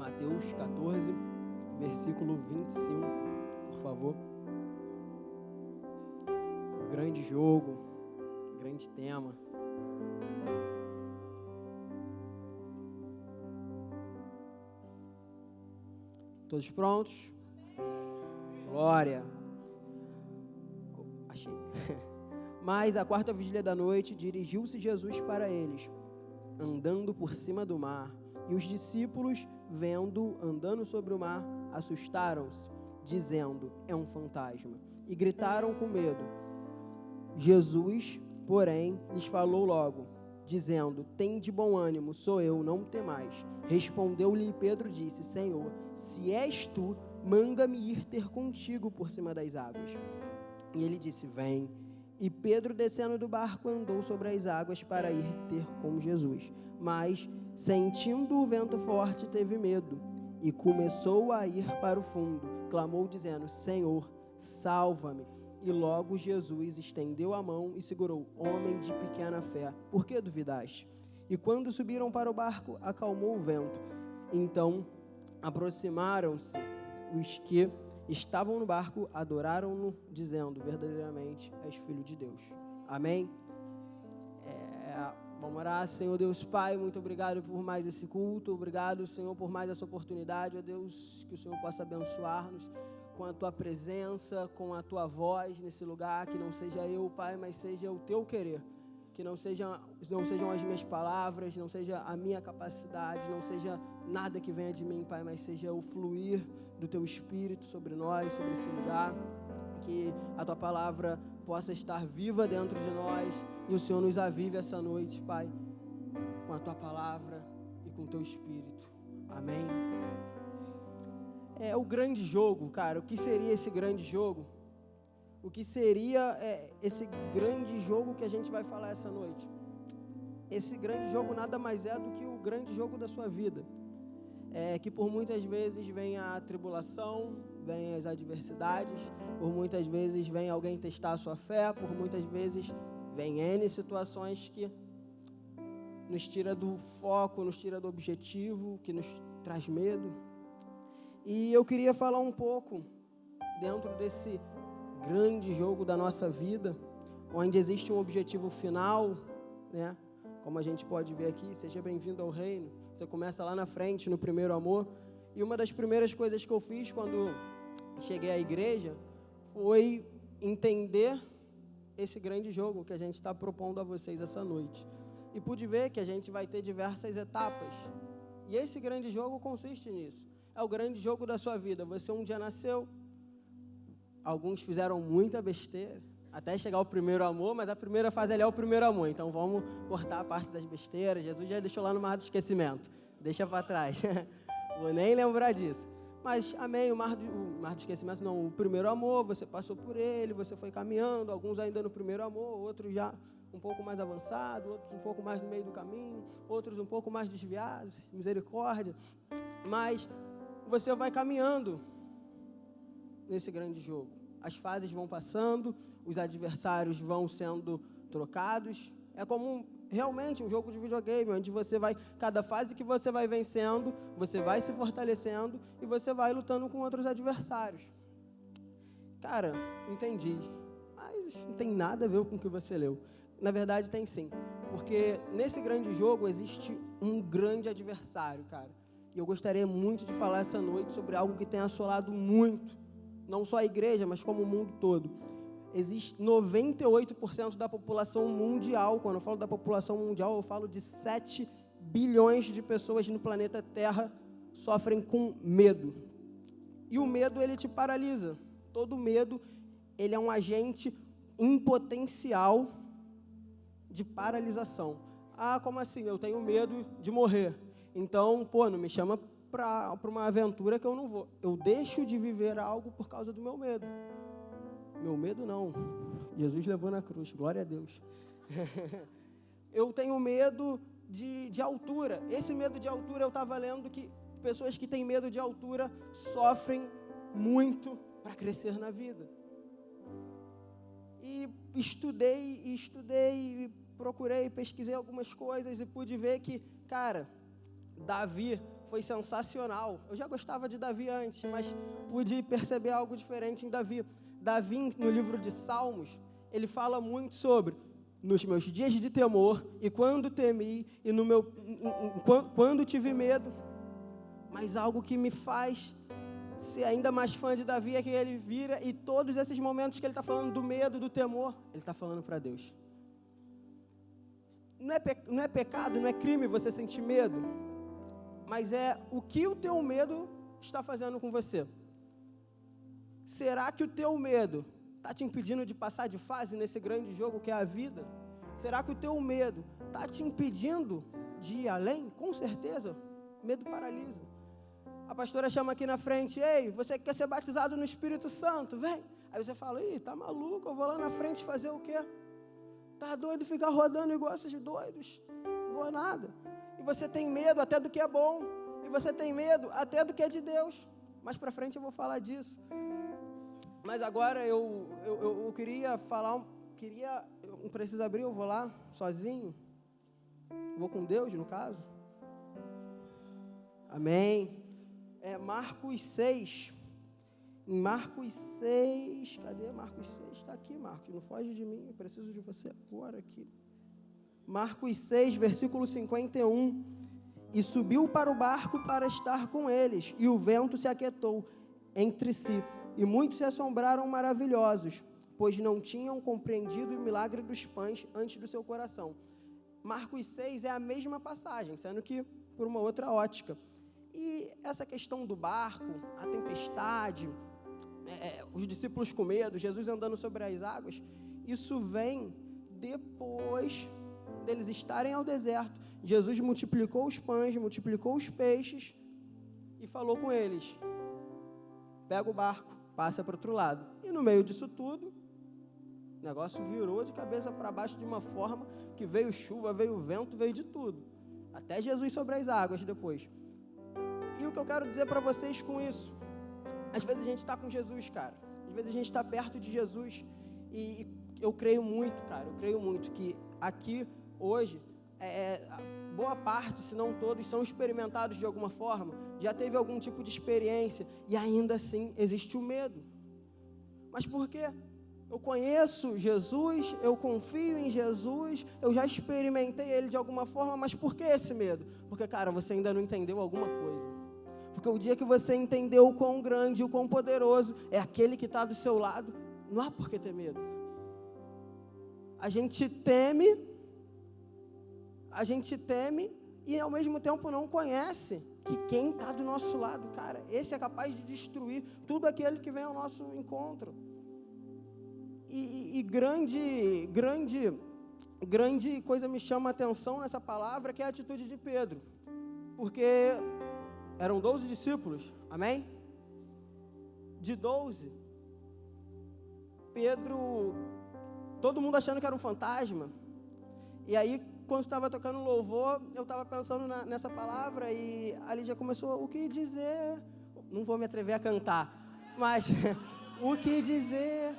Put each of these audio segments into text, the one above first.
Mateus 14, versículo 25, por favor. Grande jogo, grande tema. Todos prontos? Glória. Achei. Mas, à quarta vigília da noite, dirigiu-se Jesus para eles, andando por cima do mar. E os discípulos, vendo andando sobre o mar, assustaram-se, dizendo: é um fantasma. E gritaram com medo. Jesus, porém, lhes falou logo, dizendo: tende bom ânimo, sou eu, não temais. Respondeu-lhe e Pedro disse: Senhor, se és tu, manda-me ir ter contigo por cima das águas. E ele disse: vem. E Pedro, descendo do barco, andou sobre as águas para ir ter com Jesus. Mas, sentindo o vento forte, teve medo e começou a ir para o fundo. Clamou, dizendo: Senhor, salva-me. E logo Jesus estendeu a mão e segurou: homem de pequena fé, por que duvidaste? E quando subiram para o barco, acalmou o vento. Então aproximaram-se os que estavam no barco, adoraram-no, dizendo: verdadeiramente és filho de Deus. Amém? Vamos orar. Senhor Deus Pai, muito obrigado por mais esse culto. Obrigado, Senhor, por mais essa oportunidade. Ó Deus, que o Senhor possa abençoar-nos com a Tua presença, com a Tua voz nesse lugar. Que não seja eu, Pai, mas seja o Teu querer. Que não sejam as minhas palavras, não seja a minha capacidade, não seja nada que venha de mim, Pai, mas seja o fluir do Teu Espírito sobre nós, sobre esse lugar. Que a Tua palavra possa estar viva dentro de nós e o Senhor nos avive essa noite, Pai, com a Tua palavra e com o Teu Espírito. Amém? O grande jogo, cara, o que seria esse grande jogo? O que seria esse grande jogo que a gente vai falar essa noite? Esse grande jogo nada mais é do que o grande jogo da sua vida. Que por muitas vezes vem a tribulação, vem as adversidades, por muitas vezes vem alguém testar a sua fé, por muitas vezes vem N situações que nos tira do foco, nos tira do objetivo, que nos traz medo. E eu queria falar um pouco dentro desse grande jogo da nossa vida, onde existe um objetivo final, né? Como a gente pode ver aqui, seja bem-vindo ao reino. Você começa lá na frente, no primeiro amor. E uma das primeiras coisas que eu fiz quando cheguei à igreja foi entender esse grande jogo que a gente está propondo a vocês essa noite. E pude ver que a gente vai ter diversas etapas. E esse grande jogo consiste nisso. É o grande jogo da sua vida. Você um dia nasceu, alguns fizeram muita besteira, até chegar ao primeiro amor, mas a primeira fase ali é o primeiro amor. Então vamos cortar a parte das besteiras. Jesus já deixou lá no mar do esquecimento. Deixa para trás. Vou nem lembrar disso. Mas, amém, o mar do esquecimento não, o primeiro amor, você passou por ele, você foi caminhando, alguns ainda no primeiro amor, outros já um pouco mais avançados, outros um pouco mais no meio do caminho, outros um pouco mais desviados, misericórdia. Mas você vai caminhando nesse grande jogo. As fases vão passando, os adversários vão sendo trocados. É como realmente um jogo de videogame, onde você vai, cada fase que você vai vencendo, você vai se fortalecendo e você vai lutando com outros adversários. Cara, entendi, mas não tem nada a ver com o que você leu. Na verdade tem sim, porque nesse grande jogo existe um grande adversário, cara. E eu gostaria muito de falar essa noite sobre algo que tem assolado muito, não só a igreja, mas como o mundo todo. Existe 98% da população mundial. Quando eu falo da população mundial, eu falo de 7 bilhões de pessoas no planeta Terra sofrem com medo. E o medo, ele te paralisa. Todo medo, ele é um agente em potencial de paralisação. Ah, como assim? Eu tenho medo de morrer. Então, não me chama para uma aventura que eu não vou. Eu deixo de viver algo por causa do meu medo. Meu medo não. Jesus levou na cruz, glória a Deus. Eu tenho medo de altura. Esse medo de altura, eu estava lendo que pessoas que têm medo de altura sofrem muito para crescer na vida. E estudei, procurei, pesquisei algumas coisas e pude ver que, cara, Davi foi sensacional. Eu já gostava de Davi antes, mas pude perceber algo diferente em Davi. Davi, no livro de Salmos, ele fala muito sobre nos meus dias de temor, e quando temi, e quando tive medo. Mas algo que me faz ser ainda mais fã de Davi é que ele vira, e todos esses momentos que ele está falando do medo, do temor, ele está falando para Deus. Não é pecado, não é crime você sentir medo, mas é o que o teu medo está fazendo com você. Será que o teu medo está te impedindo de passar de fase nesse grande jogo que é a vida? Será que o teu medo está te impedindo de ir além? Com certeza, medo paralisa. A pastora chama aqui na frente: ei, você quer ser batizado no Espírito Santo? Vem. Aí você fala: ih, tá maluco, eu vou lá na frente fazer o quê? Tá doido ficar rodando igual esses doidos? Não vou nada. E você tem medo até do que é bom, e você tem medo até do que é de Deus. Mais pra frente eu vou falar disso. Mas agora eu queria falar, não precisa abrir, eu vou lá sozinho. Vou com Deus, no caso. Amém. Marcos 6. Em Marcos 6, cadê Marcos 6? Está aqui, Marcos, não foge de mim, eu preciso de você agora aqui. Marcos 6, versículo 51. E subiu para o barco para estar com eles, e o vento se aquietou entre si, e muitos se assombraram maravilhosos, pois não tinham compreendido o milagre dos pães antes do seu coração. Marcos 6 é a mesma passagem, sendo que por uma outra ótica. E essa questão do barco, a tempestade, os discípulos com medo, Jesus andando sobre as águas, isso vem depois deles estarem ao deserto. Jesus multiplicou os pães, multiplicou os peixes e falou com eles: pega o barco, passa para o outro lado. E no meio disso tudo, o negócio virou de cabeça para baixo de uma forma que veio chuva, veio vento, veio de tudo. Até Jesus sobre as águas depois. E o que eu quero dizer para vocês com isso, às vezes a gente está com Jesus, cara. Às vezes a gente está perto de Jesus. E eu creio muito, cara, que aqui hoje, boa parte, se não todos, são experimentados de alguma forma, já teve algum tipo de experiência, e ainda assim existe o medo. Mas por quê? Eu conheço Jesus, eu confio em Jesus, eu já experimentei Ele de alguma forma, mas por que esse medo? Porque, cara, você ainda não entendeu alguma coisa. Porque o dia que você entendeu o quão grande, o quão poderoso é aquele que está do seu lado, não há por que ter medo. A gente teme e ao mesmo tempo não conhece que quem está do nosso lado, cara, esse é capaz de destruir tudo aquele que vem ao nosso encontro. E grande coisa me chama a atenção nessa palavra, que é a atitude de Pedro. Porque eram 12 discípulos, amém? De 12, Pedro, todo mundo achando que era um fantasma. E aí, quando estava tocando louvor, eu estava pensando nessa palavra, e ali já começou: o que dizer? Não vou me atrever a cantar, mas o que dizer?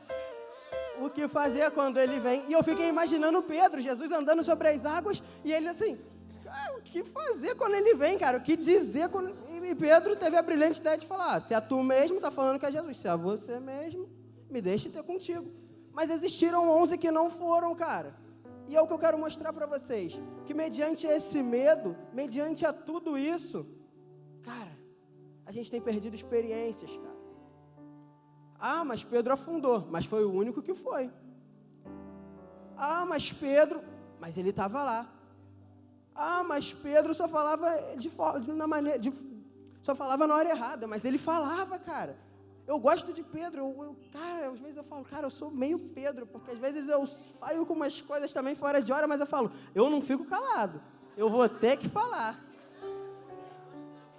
O que fazer quando ele vem? E eu fiquei imaginando Pedro, Jesus andando sobre as águas, e ele assim: cara, o que fazer quando ele vem, cara? O que dizer quando... E Pedro teve a brilhante ideia de falar: se é tu mesmo, está falando que é Jesus, se é você mesmo, me deixe ter contigo. Mas existiram 11 que não foram, cara. E é o que eu quero mostrar para vocês, que mediante esse medo, mediante a tudo isso, cara, a gente tem perdido experiências, cara. Ah, mas Pedro afundou, mas foi o único que foi. Ah, mas mas ele estava lá. Ah, mas Pedro só falava só falava na hora errada, mas ele falava, cara. Eu gosto de Pedro, cara, às vezes eu falo: cara, eu sou meio Pedro, porque às vezes eu saio com umas coisas também fora de hora, mas eu falo: eu não fico calado, eu vou ter que falar.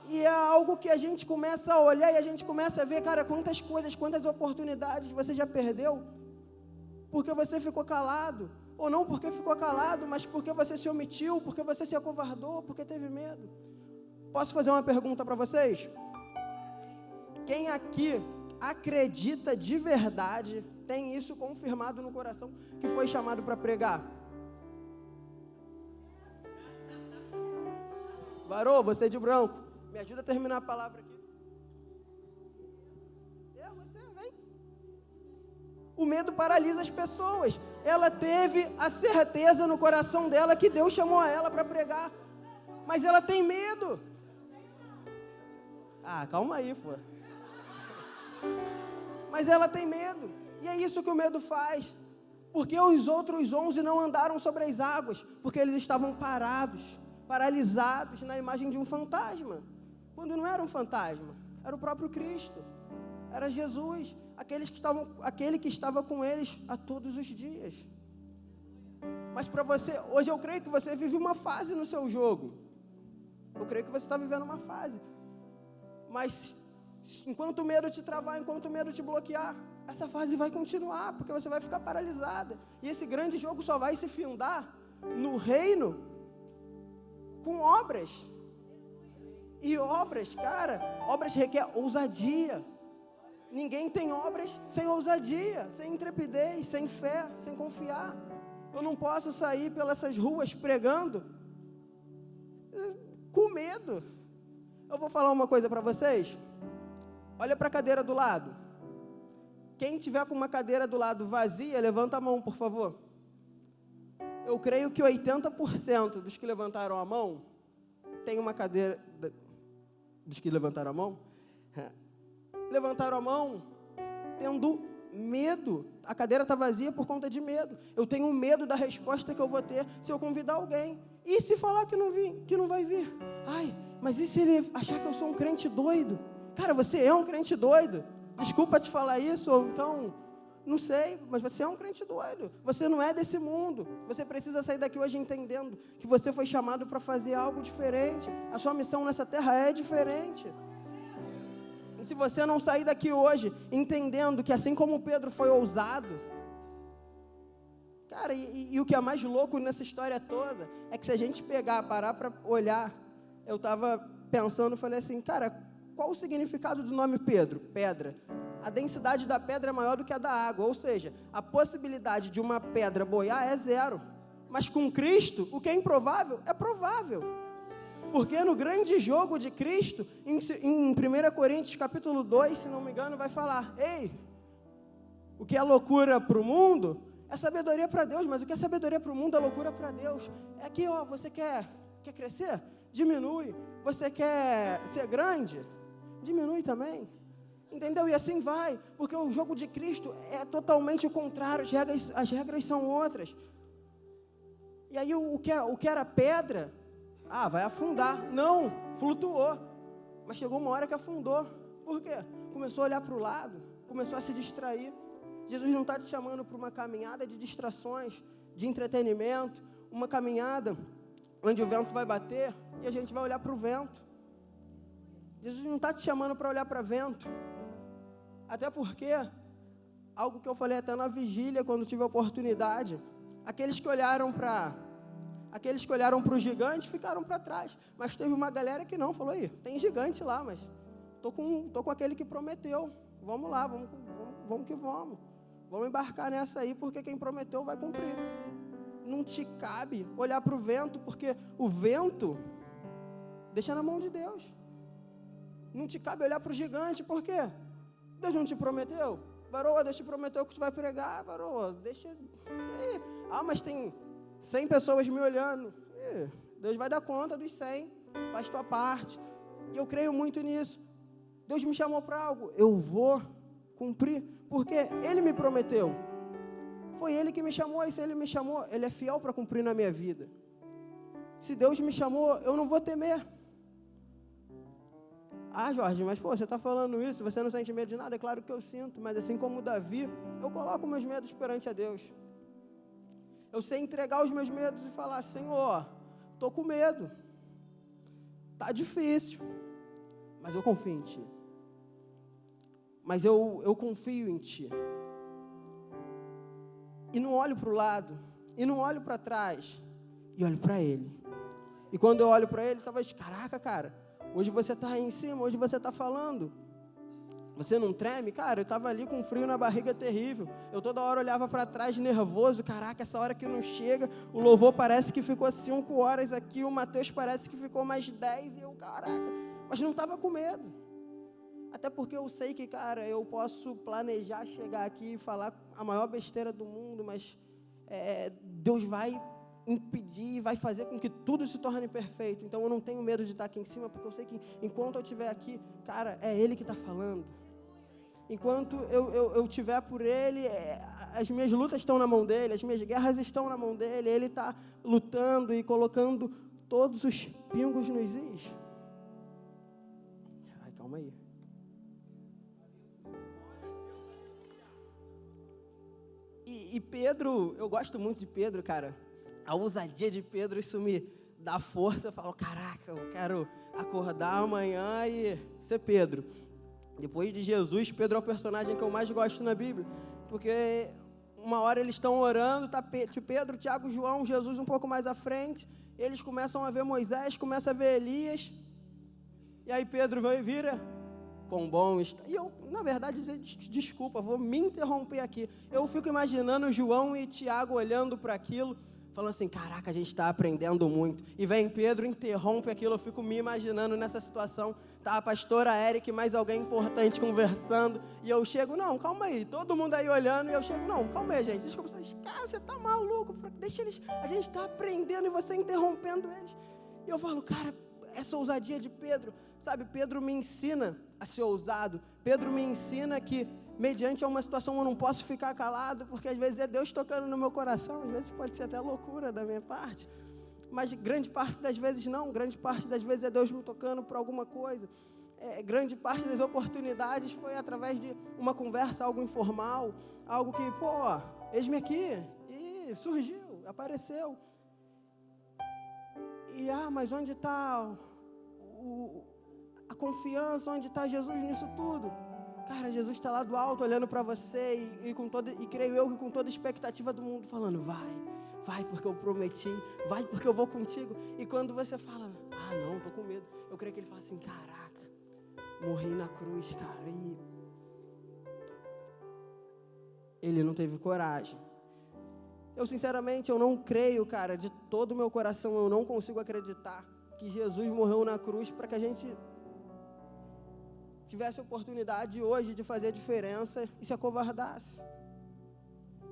E é algo que a gente começa a olhar e a gente começa a ver, cara, quantas coisas, quantas oportunidades você já perdeu, porque você ficou calado, ou não porque ficou calado, mas porque você se omitiu, porque você se acovardou, porque teve medo. Posso fazer uma pergunta para vocês? Quem aqui acredita de verdade, tem isso confirmado no coração, que foi chamado para pregar? Varô, você de branco, Me ajuda a terminar a palavra aqui. Você, vem. O medo paralisa as pessoas. Ela teve a certeza no coração dela que Deus chamou ela para pregar. Mas ela tem medo. Calma aí, pô. Mas ela tem medo. E é isso que o medo faz. Porque os outros 11 não andaram sobre as águas. Porque eles estavam parados, paralisados na imagem de um fantasma. Quando não era um fantasma, era o próprio Cristo. Era Jesus, aquele que estava com eles a todos os dias. Mas para você, hoje eu creio que você vive uma fase no seu jogo. Eu creio que você está vivendo uma fase. Mas enquanto o medo te travar, enquanto o medo te bloquear, essa fase vai continuar, porque você vai ficar paralisada. E esse grande jogo só vai se findar no reino com obras. E obras, cara, obras requer ousadia. Ninguém tem obras sem ousadia, sem intrepidez, sem fé, sem confiar. Eu não posso sair pelas ruas pregando com medo. Eu vou falar uma coisa para vocês. Olha para a cadeira do lado. Quem tiver com uma cadeira do lado vazia, levanta a mão, por favor. Eu creio que 80% dos que levantaram a mão tem uma cadeira. Dos que levantaram a mão? Levantaram a mão tendo medo. A cadeira está vazia por conta de medo. Eu tenho medo da resposta que eu vou ter se eu convidar alguém. E se falar que não vai vir? Mas e se ele achar que eu sou um crente doido? Cara, você é um crente doido. Desculpa te falar isso, ou então, não sei, mas você é um crente doido. Você não é desse mundo. Você precisa sair daqui hoje entendendo que você foi chamado para fazer algo diferente. A sua missão nessa terra é diferente. E se você não sair daqui hoje entendendo que assim como Pedro foi ousado, cara, e o que é mais louco nessa história toda é que se a gente parar para olhar, eu estava pensando, falei assim, cara, qual o significado do nome Pedro? Pedra. A densidade da pedra é maior do que a da água, ou seja, a possibilidade de uma pedra boiar é zero. Mas com Cristo, o que é improvável é provável. Porque no grande jogo de Cristo, em 1 Coríntios capítulo 2, se não me engano, vai falar, o que é loucura para o mundo é sabedoria para Deus, mas o que é sabedoria para o mundo é loucura para Deus. É aqui, você quer crescer? Diminui. Você quer ser grande? Diminui também. Entendeu? E assim vai, porque o jogo de Cristo é totalmente o contrário, as regras são outras. E aí o que era pedra, vai afundar. Não, flutuou. Mas chegou uma hora que afundou. Por quê? Começou a olhar para o lado, começou a se distrair. Jesus não está te chamando para uma caminhada de distrações, de entretenimento, uma caminhada onde o vento vai bater e a gente vai olhar para o vento. Jesus não está te chamando para olhar para vento. Até porque, algo que eu falei até na vigília, quando tive a oportunidade, aqueles que olharam para o gigante ficaram para trás. Mas teve uma galera que não, falou, tem gigante lá, mas tô com aquele que prometeu. Vamos lá, vamos que vamos. Vamos embarcar nessa aí, porque quem prometeu vai cumprir. Não te cabe olhar para o vento, porque o vento deixa na mão de Deus. Não te cabe olhar para o gigante, por quê? Deus não te prometeu? Varoa, Deus te prometeu que tu vai pregar, varoa, deixa... mas tem 100 pessoas me olhando. Deus vai dar conta dos 100, faz tua parte. E eu creio muito nisso. Deus me chamou para algo, eu vou cumprir, porque Ele me prometeu. Foi Ele que me chamou, e se Ele me chamou, Ele é fiel para cumprir na minha vida. Se Deus me chamou, eu não vou temer. Jorge, mas você está falando isso, você não sente medo de nada? É claro que eu sinto, mas assim como Davi, eu coloco meus medos perante a Deus. Eu sei entregar os meus medos e falar, Senhor, estou com medo, está difícil, mas eu confio em Ti. Mas eu confio em Ti. E não olho para o lado, e não olho para trás, e olho para Ele. E quando eu olho para Ele, talvez, caraca, cara, hoje você está aí em cima, hoje você está falando. Você não treme? Cara, eu estava ali com um frio na barriga terrível. Eu toda hora olhava para trás nervoso. Caraca, essa hora que não chega. O louvor parece que ficou 5 horas aqui. O Mateus parece que ficou mais 10. E eu, caraca. mas não estava com medo. Até porque eu sei que, cara, eu posso planejar chegar aqui e falar a maior besteira do mundo, mas Deus vai impedir, vai fazer com que tudo se torne perfeito. Então eu não tenho medo de estar aqui em cima, porque eu sei que enquanto eu estiver aqui, cara, é Ele que está falando. Enquanto eu estiver por Ele, as minhas lutas estão na mão dEle, as minhas guerras estão na mão dEle, Ele está lutando e colocando todos os pingos nos is. Ai, calma aí. E Pedro, eu gosto muito de Pedro, cara. A ousadia de Pedro, isso me dá força. Eu falo, caraca, eu quero acordar amanhã e ser Pedro. Depois de Jesus, Pedro é o personagem que eu mais gosto na Bíblia. Porque uma hora eles estão orando, tá Pedro, Tiago, João, Jesus um pouco mais à frente. Eles começam a ver Moisés, começam a ver Elias. E aí Pedro vira... Quão bom está. E eu, na verdade, desculpa, vou me interromper aqui. Eu fico imaginando João e Tiago olhando para aquilo, falando assim, caraca, a gente está aprendendo muito. E vem Pedro, interrompe aquilo, eu fico me imaginando nessa situação. Tá a pastora Eric, mais alguém importante conversando, e eu chego, não, calma aí, todo mundo aí olhando, e eu chego, não, calma aí, gente, desculpa, cara, você tá maluco, deixa eles, a gente está aprendendo e você interrompendo eles. E eu falo, cara, essa ousadia de Pedro, sabe, Pedro me ensina a ser ousado, Pedro me ensina que mediante uma situação eu não posso ficar calado, porque às vezes é Deus tocando no meu coração, às vezes pode ser até loucura da minha parte, mas grande parte das vezes não, grande parte das vezes é Deus me tocando por alguma coisa, grande parte das oportunidades foi através de uma conversa, algo informal, algo que, eis-me aqui, e surgiu, apareceu, e mas onde está a confiança, onde está Jesus nisso tudo? Cara, Jesus está lá do alto olhando para você e creio eu que com toda a expectativa do mundo falando, vai porque eu prometi, vai porque eu vou contigo. E quando você fala, não, estou com medo, eu creio que ele fala assim, caraca, morri na cruz, cara, e ele não teve coragem. Eu sinceramente, eu não creio, cara, de todo o meu coração, eu não consigo acreditar que Jesus morreu na cruz para que a gente tivesse a oportunidade hoje de fazer a diferença e se acovardasse.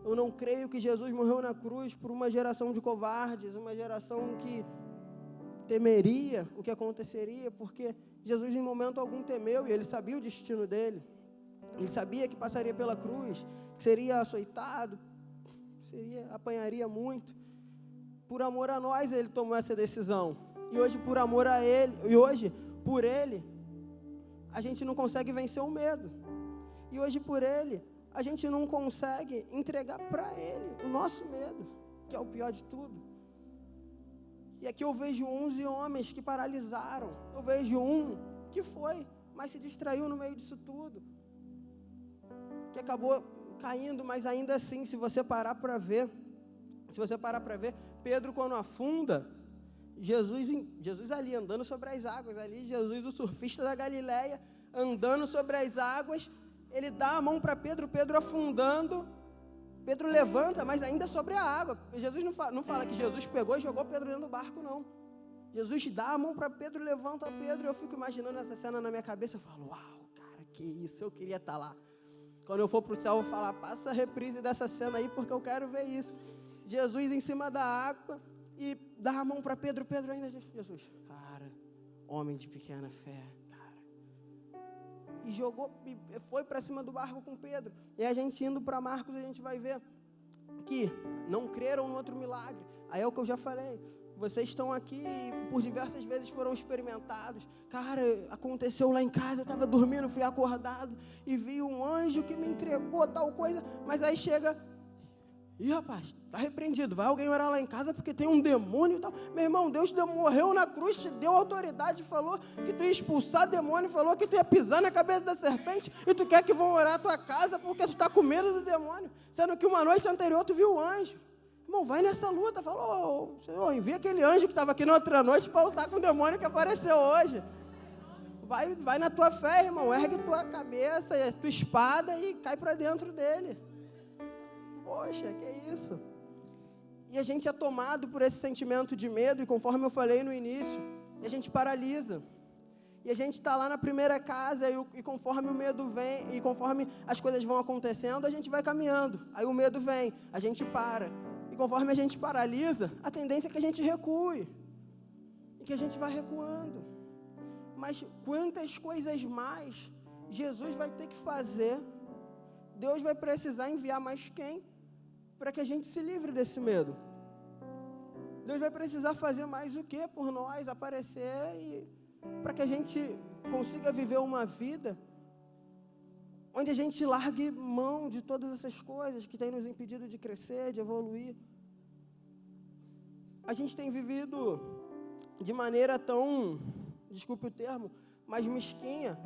Eu não creio que Jesus morreu na cruz por uma geração de covardes, uma geração que temeria o que aconteceria, porque Jesus em momento algum temeu e ele sabia o destino dele. Ele sabia que passaria pela cruz, que seria açoitado, apanharia muito. Por amor a nós ele tomou essa decisão. E hoje por amor a ele, por ele, a gente não consegue vencer o medo. E hoje por ele, a gente não consegue entregar para ele o nosso medo, que é o pior de tudo. E aqui eu vejo 11 homens que paralisaram. Eu vejo um que foi, mas se distraiu no meio disso tudo. Que acabou caindo, mas ainda assim, se você parar para ver, Pedro quando afunda, Jesus ali andando sobre as águas, ali Jesus, o surfista da Galileia, andando sobre as águas, ele dá a mão para Pedro, Pedro afundando, Pedro levanta, mas ainda sobre a água. Jesus não fala que Jesus pegou e jogou Pedro dentro do barco, não. Jesus dá a mão para Pedro, levanta Pedro, eu fico imaginando essa cena na minha cabeça, eu falo, uau, cara, que isso, eu queria estar lá. Quando eu for para o céu, eu vou falar, passa a reprise dessa cena aí, porque eu quero ver isso. Jesus em cima da água, e dá a mão para Pedro, Pedro ainda diz, Jesus, cara, homem de pequena fé, cara. E foi para cima do barco com Pedro. E a gente indo para Marcos, a gente vai ver que não creram no outro milagre. Aí é o que eu já falei. Vocês estão aqui e por diversas vezes foram experimentados. Cara, aconteceu lá em casa, eu estava dormindo, fui acordado e vi um anjo que me entregou tal coisa. Mas aí chega, rapaz, está repreendido, vai alguém orar lá em casa porque tem um demônio e tal. Meu irmão, Deus morreu na cruz, te deu autoridade, falou que tu ia expulsar demônio, falou que tu ia pisar na cabeça da serpente e tu quer que vão orar a tua casa porque tu está com medo do demônio, sendo que uma noite anterior tu viu o anjo. Irmão, vai nessa luta, falou, Senhor, envia aquele anjo que estava aqui na outra noite para lutar com o demônio que apareceu hoje. Vai na tua fé, irmão, ergue tua cabeça, a tua espada e cai para dentro dele. Poxa, que isso? E a gente é tomado por esse sentimento de medo, e conforme eu falei no início, a gente paralisa. E a gente está lá na primeira casa e conforme o medo vem, e conforme as coisas vão acontecendo, a gente vai caminhando. Aí o medo vem, a gente para. E conforme a gente paralisa, a tendência é que a gente recue. E que a gente vai recuando. Mas quantas coisas mais Jesus vai ter que fazer? Deus vai precisar enviar mais quem? Para que a gente se livre desse medo. Deus vai precisar fazer mais o que por nós? Aparecer e para que a gente consiga viver uma vida onde a gente largue mão de todas essas coisas que têm nos impedido de crescer, de evoluir. A gente tem vivido de maneira tão, desculpe o termo, mas mesquinha,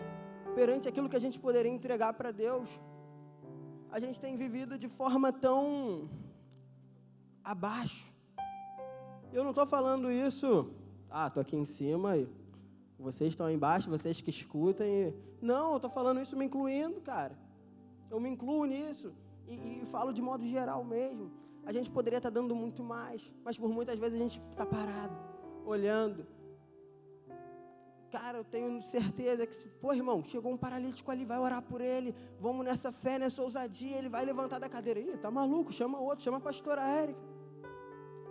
perante aquilo que a gente poderia entregar para Deus. A gente tem vivido de forma tão abaixo. Eu não estou falando isso, estou aqui em cima e vocês estão aí embaixo, vocês que escutem. Não, eu estou falando isso me incluindo, cara. Eu me incluo nisso e falo de modo geral mesmo. A gente poderia estar dando muito mais, mas por muitas vezes a gente está parado, olhando. Cara, eu tenho certeza que, irmão, chegou um paralítico ali, vai orar por ele, vamos nessa fé, nessa ousadia, ele vai levantar da cadeira. Ih, tá maluco, chama outro, chama a pastora Érica.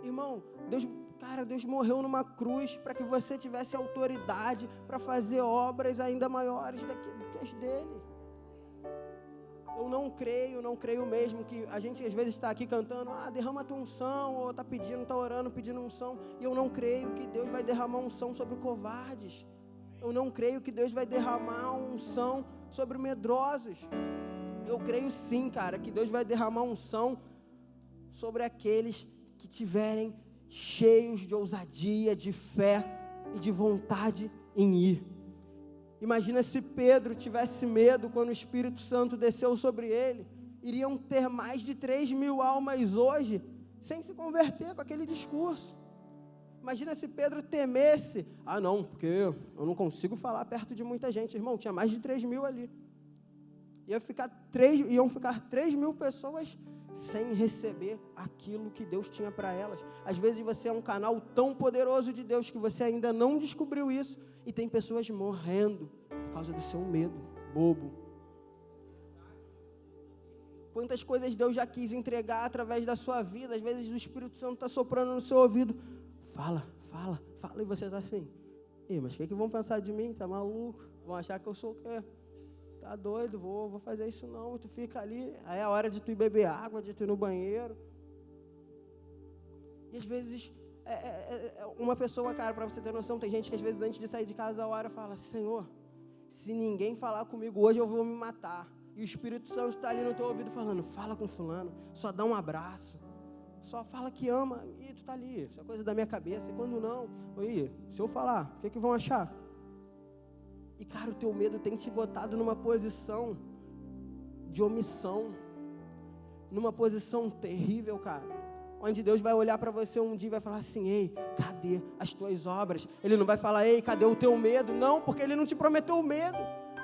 Irmão, Deus morreu numa cruz para que você tivesse autoridade para fazer obras ainda maiores do que as dele. Eu não creio mesmo que a gente às vezes está aqui cantando, derrama a tua unção, ou está pedindo, está orando, pedindo unção, e eu não creio que Deus vai derramar unção sobre covardes. Eu não creio que Deus vai derramar unção sobre medrosos. Eu creio sim, cara, que Deus vai derramar unção sobre aqueles que tiverem cheios de ousadia, de fé e de vontade em ir. Imagina se Pedro tivesse medo quando o Espírito Santo desceu sobre ele. Iriam ter mais de 3.000 almas hoje sem se converter com aquele discurso. Imagina se Pedro temesse, não, porque eu não consigo falar perto de muita gente. Irmão, tinha mais de 3.000 ali. Iam ficar 3.000 pessoas sem receber aquilo que Deus tinha para elas. Às vezes você é um canal tão poderoso de Deus que você ainda não descobriu isso e tem pessoas morrendo por causa do seu medo, bobo. Quantas coisas Deus já quis entregar através da sua vida, às vezes o Espírito Santo está soprando no seu ouvido, fala, e você está assim, mas o que vão pensar de mim? Tá maluco? Vão achar que eu sou o quê? Tá doido, vou fazer isso não. Tu fica ali, aí é a hora de tu ir beber água, de tu ir no banheiro. E às vezes, uma pessoa, cara, para você ter noção, tem gente que às vezes antes de sair de casa a hora fala, Senhor, se ninguém falar comigo hoje eu vou me matar. E o Espírito Santo está ali no teu ouvido falando, fala com fulano, só dá um abraço, só fala que ama, e tu tá ali, isso é coisa da minha cabeça. E quando não, se eu falar, o que vão achar? E, cara, o teu medo tem te botado numa posição de omissão, numa posição terrível, cara, onde Deus vai olhar para você um dia e vai falar assim, ei, cadê as tuas obras? Ele não vai falar, ei, cadê o teu medo? Não, porque Ele não te prometeu o medo.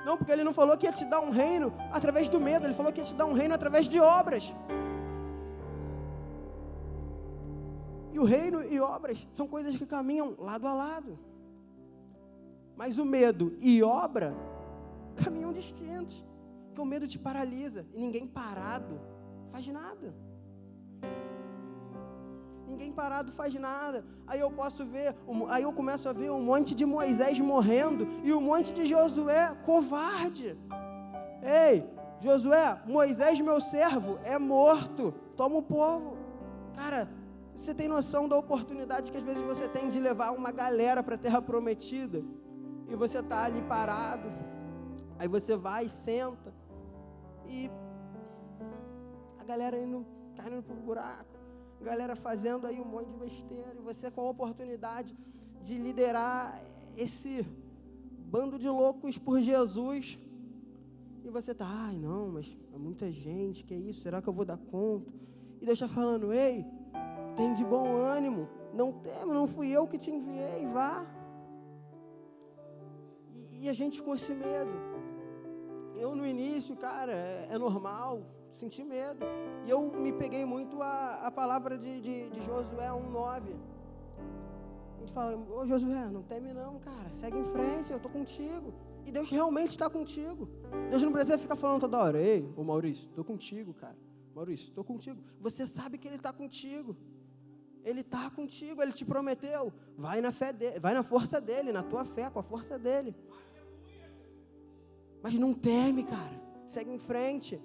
Não, porque Ele não falou que ia te dar um reino através do medo. Ele falou que ia te dar um reino através de obras. E o reino e obras são coisas que caminham lado a lado. Mas o medo e obra caminham distintos. Porque o medo te paralisa. E ninguém parado faz nada. Ninguém parado faz nada. Aí eu começo a ver um monte de Moisés morrendo e um monte de Josué covarde. Ei, Josué, Moisés, meu servo, é morto. Toma o povo. Cara, você tem noção da oportunidade que às vezes você tem de levar uma galera para a terra prometida? E você está ali parado, aí você vai e senta, e a galera caindo pro buraco, a galera fazendo aí um monte de besteira, e você com a oportunidade de liderar esse bando de loucos por Jesus, e você está, não, mas é muita gente, que é isso, será que eu vou dar conta? E Deus está falando, ei, tem de bom ânimo, não teme, não fui eu que te enviei, vá. E a gente com esse medo. Eu no início, cara, é normal sentir medo. E eu me peguei muito a palavra de Josué 1:9. gente fala, ô Josué, não teme não, cara, segue em frente, eu estou contigo. E Deus realmente está contigo. Deus não precisa ficar falando toda hora, ei, ô Maurício, estou contigo, cara. Maurício, estou contigo. Você sabe que Ele está contigo. Ele está contigo, Ele te prometeu. Vai na fé dele, vai na força dele, na tua fé, com a força dele. Mas não teme, cara. Segue em frente.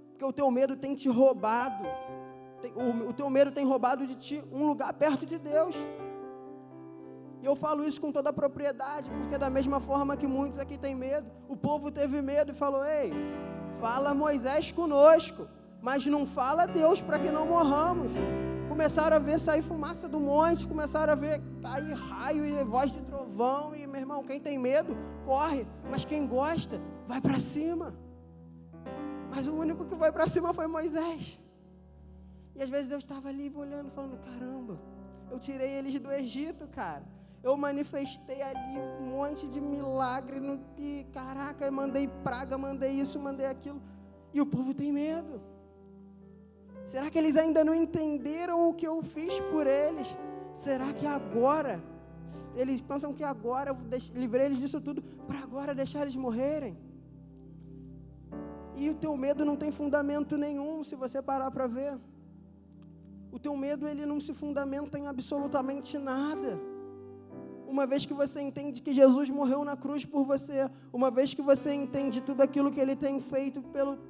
Porque o teu medo tem te roubado. O teu medo tem roubado de ti um lugar perto de Deus. E eu falo isso com toda a propriedade, porque da mesma forma que muitos aqui têm medo, o povo teve medo e falou, ei, fala Moisés conosco, mas não fala Deus para que não morramos. Começaram a ver sair fumaça do monte, começaram a ver cair raio e voz de trovão, e meu irmão, quem tem medo, corre, mas quem gosta, vai para cima. Mas o único que foi para cima foi Moisés. E às vezes Deus estava ali olhando, falando, caramba, eu tirei eles do Egito, cara. Eu manifestei ali um monte de milagre, e caraca, eu mandei praga, mandei isso, mandei aquilo, e o povo tem medo. Será que eles ainda não entenderam o que eu fiz por eles? Será que agora, eles pensam que agora eu livrei eles disso tudo, para agora deixar eles morrerem? E o teu medo não tem fundamento nenhum, se você parar para ver. O teu medo, ele não se fundamenta em absolutamente nada. Uma vez que você entende que Jesus morreu na cruz por você, uma vez que você entende tudo aquilo que Ele tem feito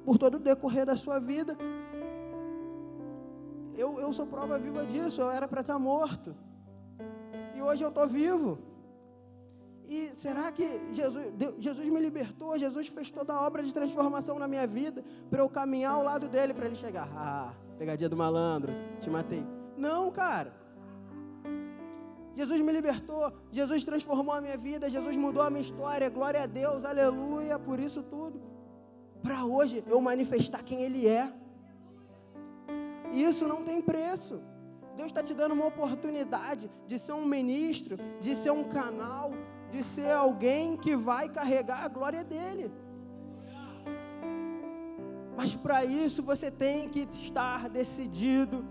por todo o decorrer da sua vida, eu sou prova viva disso, eu era para estar morto, e hoje eu estou vivo. E será que Jesus me libertou, Jesus fez toda a obra de transformação na minha vida, para eu caminhar ao lado dele, para ele chegar, pegadinha do malandro, te matei. Não, cara. Jesus me libertou, Jesus transformou a minha vida, Jesus mudou a minha história, glória a Deus, aleluia, por isso tudo. Para hoje eu manifestar quem Ele é. E isso não tem preço. Deus está te dando uma oportunidade de ser um ministro, de ser um canal, de ser alguém que vai carregar a glória dEle. Mas para isso você tem que estar decidido.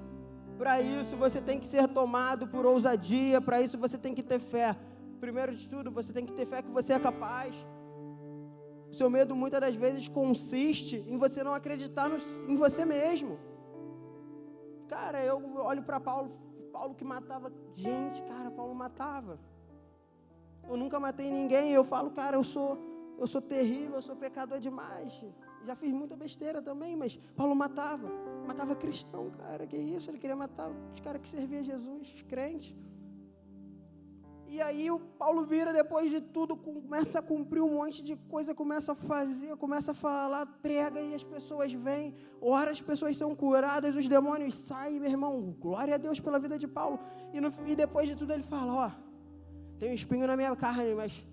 Para isso você tem que ser tomado por ousadia, para isso você tem que ter fé. Primeiro de tudo, você tem que ter fé que você é capaz. O seu medo muitas das vezes consiste em você não acreditar em você mesmo. Cara, eu olho para Paulo que matava gente, cara, Paulo matava. Eu nunca matei ninguém, eu falo, cara, eu sou terrível, eu sou pecador demais. Já fiz muita besteira também, mas Paulo matava cristão, cara, que isso, ele queria matar os caras que serviam a Jesus, os crentes. E aí o Paulo vira, depois de tudo, começa a cumprir um monte de coisa, começa a fazer, começa a falar, prega, e as pessoas vêm, ora, as pessoas são curadas, os demônios saem, meu irmão, glória a Deus pela vida de Paulo. E depois de tudo ele fala, tem um espinho na minha carne, mas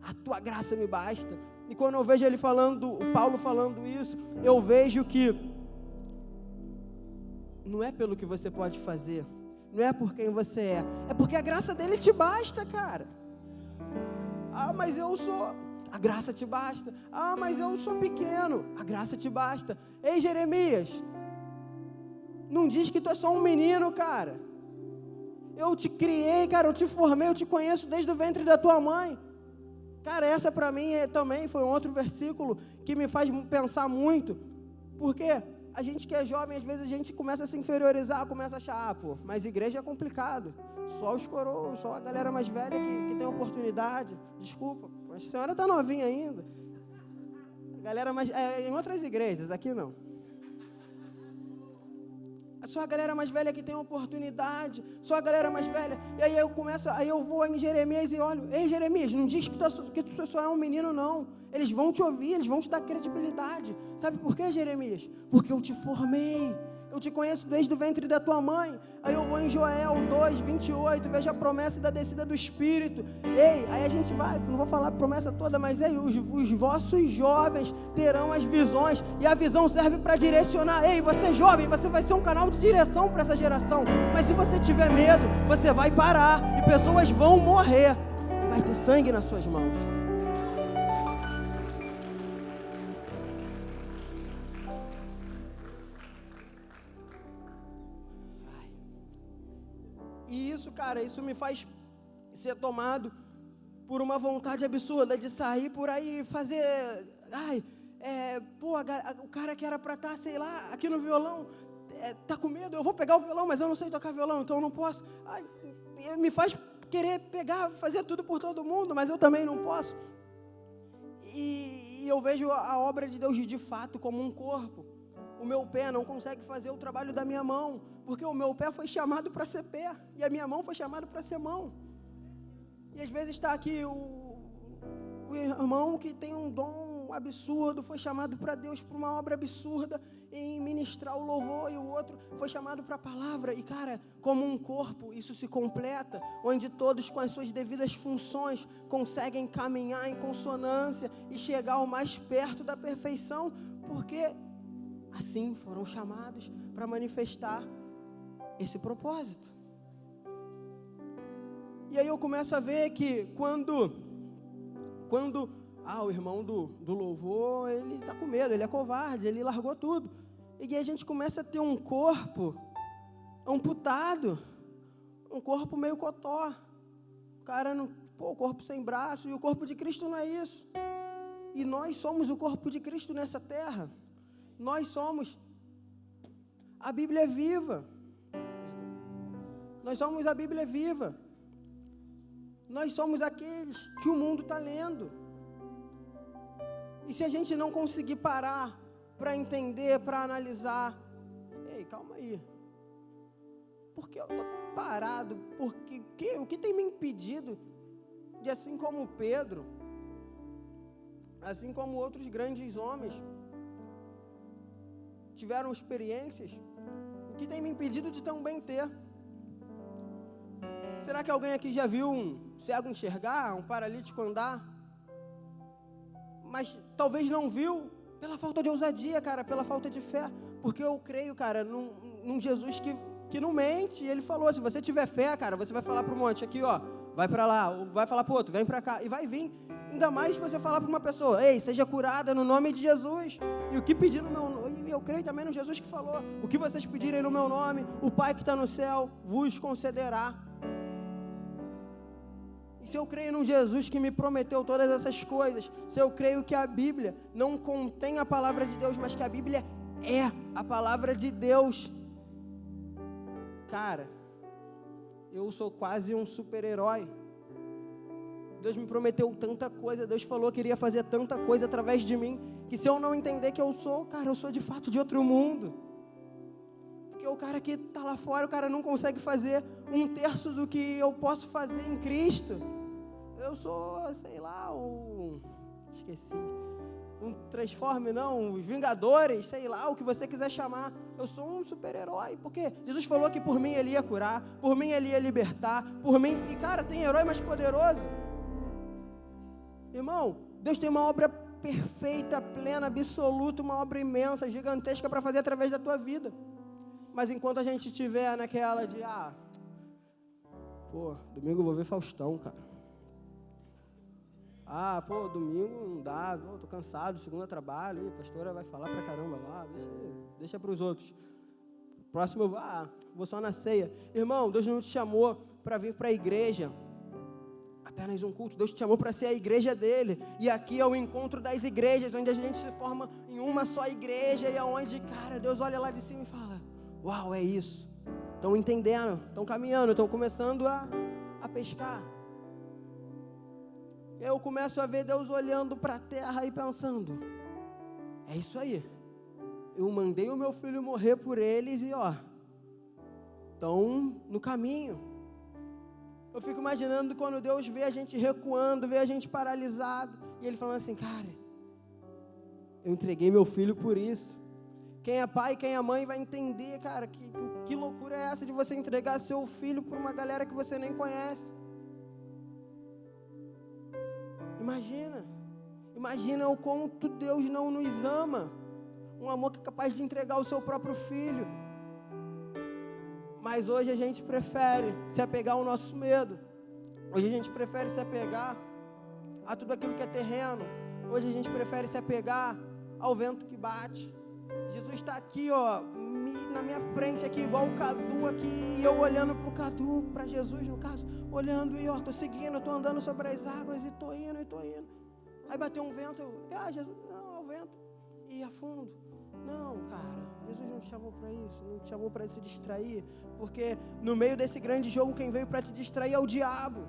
a tua graça me basta. E quando eu vejo o Paulo falando isso, eu vejo que não é pelo que você pode fazer, não é por quem você é porque a graça dele te basta, cara. Mas a graça te basta. Mas eu sou pequeno, a graça te basta. Ei, Jeremias, não diz que tu é só um menino, cara. Eu te criei, cara, eu te formei, eu te conheço desde o ventre da tua mãe. Cara, essa para mim também foi um outro versículo que me faz pensar muito, porque a gente que é jovem, às vezes a gente começa a se inferiorizar, começa a achar, mas igreja é complicado, só os coroas, só a galera mais velha que tem oportunidade. Desculpa, a senhora está novinha ainda. A galera mais, em outras igrejas, aqui não. Só a galera mais velha que tem oportunidade, só a galera mais velha. E aí eu vou em Jeremias e olho, ei Jeremias, não diz que tu só é um menino não. Eles vão te ouvir, eles vão te dar credibilidade. Sabe por quê, Jeremias? Porque eu te formei. Eu te conheço desde o ventre da tua mãe. Aí eu vou em Joel 2:28, vejo a promessa da descida do Espírito. Ei, aí a gente vai, não vou falar a promessa toda, mas os vossos jovens terão as visões, e a visão serve para direcionar. Ei, você jovem, você vai ser um canal de direção para essa geração, mas se você tiver medo, você vai parar, e pessoas vão morrer, e vai ter sangue nas suas mãos. E isso, cara, isso me faz ser tomado por uma vontade absurda de sair por aí e fazer, o cara que era para estar, sei lá, aqui no violão, tá com medo, eu vou pegar o violão, mas eu não sei tocar violão, então eu não posso. Me faz querer pegar, fazer tudo por todo mundo, mas eu também não posso. E eu vejo a obra de Deus de fato como um corpo. O meu pé não consegue fazer o trabalho da minha mão, porque o meu pé foi chamado para ser pé, e a minha mão foi chamada para ser mão. E às vezes está aqui o irmão que tem um dom absurdo, foi chamado para Deus para uma obra absurda em ministrar o louvor, e o outro foi chamado para a palavra. E cara, como um corpo, isso se completa, onde todos com as suas devidas funções conseguem caminhar em consonância e chegar ao mais perto da perfeição, porque assim foram chamados para manifestar esse propósito. E aí eu começo a ver que quando o irmão do louvor, ele está com medo, ele é covarde, ele largou tudo. E aí a gente começa a ter um corpo amputado, um corpo meio cotó. O cara não, o corpo sem braço, e o corpo de Cristo não é isso. E nós somos o corpo de Cristo nessa terra. Nós somos a Bíblia viva. Nós somos a Bíblia viva. Nós somos aqueles que o mundo está lendo. E se a gente não conseguir parar para entender, para analisar, ei, calma aí. Por que eu estou parado? O que tem me impedido de, assim como Pedro, assim como outros grandes homens, tiveram experiências, o que tem me impedido de também ter? Será que alguém aqui já viu um cego enxergar, um paralítico andar? Mas talvez não viu pela falta de ousadia, cara, pela falta de fé. Porque eu creio, cara, num Jesus que não mente. Ele falou, se você tiver fé, cara, você vai falar para o monte, aqui ó, vai para lá, ou vai falar para o outro, vem para cá, e vai vir. Ainda mais se você falar para uma pessoa, ei, seja curada no nome de Jesus. E o que pedir no meu nome, eu creio também no Jesus que falou, o que vocês pedirem no meu nome, o Pai que está no céu vos concederá. E se eu creio num Jesus que me prometeu todas essas coisas, se eu creio que a Bíblia não contém a palavra de Deus, mas que a Bíblia é a palavra de Deus, cara, eu sou quase um super-herói. Deus me prometeu tanta coisa, Deus falou que iria fazer tanta coisa através de mim, que se eu não entender que eu sou, cara, eu sou de fato de outro mundo. Porque o cara que está lá fora, o cara não consegue fazer 1/3 do que eu posso fazer em Cristo. Eu sou, sei lá, esqueci, um Transforme, não, os Vingadores, sei lá, o que você quiser chamar. Eu sou um super-herói, porque Jesus falou que por mim Ele ia curar, por mim Ele ia libertar, por mim, e cara, tem herói mais poderoso. Irmão, Deus tem uma obra perfeita, plena, absoluta, uma obra imensa, gigantesca para fazer através da tua vida. Mas enquanto a gente estiver naquela de, domingo eu vou ver Faustão, cara. Domingo não dá, tô cansado, segunda trabalho, a pastora vai falar pra caramba lá, deixa pros outros. Próximo eu vou só na ceia. Irmão, Deus não te chamou para vir para a igreja, apenas um culto. Deus te chamou para ser a igreja dele. E aqui é o encontro das igrejas, onde a gente se forma em uma só igreja, e aonde, cara, Deus olha lá de cima e fala, uau, é isso. Estão entendendo, estão caminhando, estão começando a pescar. Eu começo a ver Deus olhando para a terra e pensando, é isso aí. Eu mandei o meu filho morrer por eles e estão no caminho. Eu fico imaginando quando Deus vê a gente recuando, vê a gente paralisado, e Ele falando assim, cara, eu entreguei meu filho por isso. Quem é pai, quem é mãe vai entender, cara, que loucura é essa de você entregar seu filho por uma galera que você nem conhece. Imagina o quanto Deus não nos ama, um amor que é capaz de entregar o seu próprio filho. Mas hoje a gente prefere se apegar ao nosso medo, hoje a gente prefere se apegar a tudo aquilo que é terreno, hoje a gente prefere se apegar ao vento que bate. Jesus está aqui, na minha frente aqui, igual o Cadu aqui, e eu olhando pro Cadu, para Jesus no caso, olhando e tô seguindo, tô andando sobre as águas e tô indo. Aí bateu um vento, Jesus, não, é o vento, e afundo. Não, cara, Jesus não te chamou para isso, não te chamou para se distrair, porque no meio desse grande jogo, quem veio para te distrair é o diabo.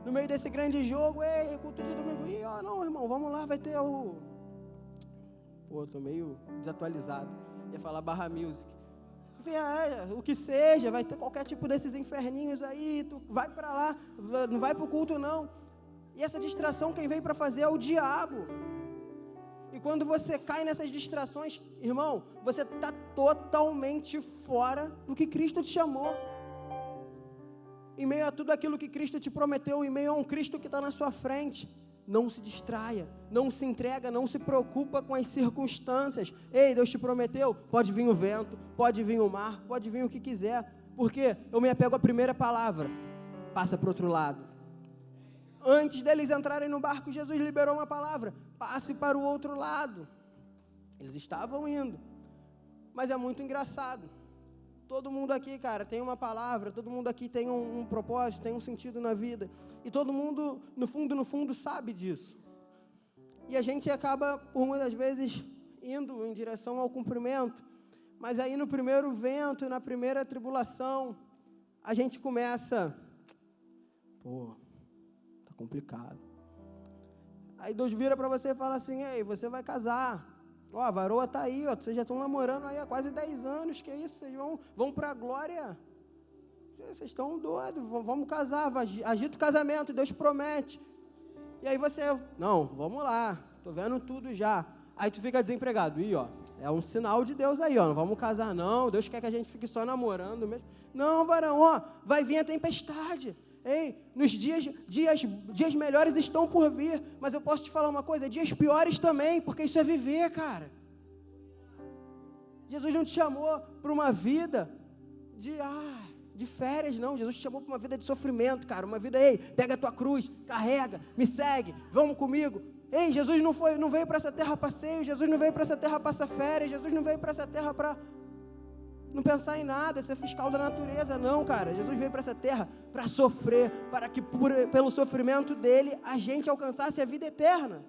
No meio desse grande jogo, culto de domingo, não, irmão, vamos lá, vai ter o... Tô meio desatualizado, ia falar Barra Music. O que seja, vai ter qualquer tipo desses inferninhos aí, tu vai para lá, não vai pro culto não. E essa distração, quem veio para fazer é o diabo. E quando você cai nessas distrações, irmão, você está totalmente fora do que Cristo te chamou. Em meio a tudo aquilo que Cristo te prometeu, em meio a um Cristo que está na sua frente, não se distraia, não se entrega, não se preocupa com as circunstâncias. Deus te prometeu, pode vir o vento, pode vir o mar, pode vir o que quiser, porque eu me apego à primeira palavra, passa para o outro lado. Antes deles entrarem no barco, Jesus liberou uma palavra, passe para o outro lado. Eles estavam indo, mas é muito engraçado. Todo mundo aqui, cara, tem uma palavra, todo mundo aqui tem um propósito, tem um sentido na vida. E todo mundo, no fundo, sabe disso. E a gente acaba, por muitas vezes, indo em direção ao cumprimento. Mas aí no primeiro vento, na primeira tribulação, a gente começa, tá complicado. Aí Deus vira para você e fala assim, você vai casar. A varoa tá aí, vocês já estão namorando aí há quase 10 anos, que isso? Vocês vão para a glória. Vocês estão doidos, vamos casar, agita o casamento, Deus promete. E aí você, não, vamos lá, tô vendo tudo já. Aí tu fica desempregado, é um sinal de Deus aí, não vamos casar não, Deus quer que a gente fique só namorando mesmo. Não, varão, vai vir a tempestade. Nos dias melhores estão por vir, mas eu posso te falar uma coisa, dias piores também, porque isso é viver, cara. Jesus não te chamou para uma vida de férias, não. Jesus te chamou para uma vida de sofrimento, cara, uma vida, pega a tua cruz, carrega, me segue, vamos comigo. Jesus não veio para essa terra para passeio, Jesus não veio para essa terra para passar férias, Jesus não veio para essa terra para não pensar em nada, ser fiscal da natureza, não, cara. Jesus veio para essa terra para sofrer, para que pelo sofrimento dele a gente alcançasse a vida eterna.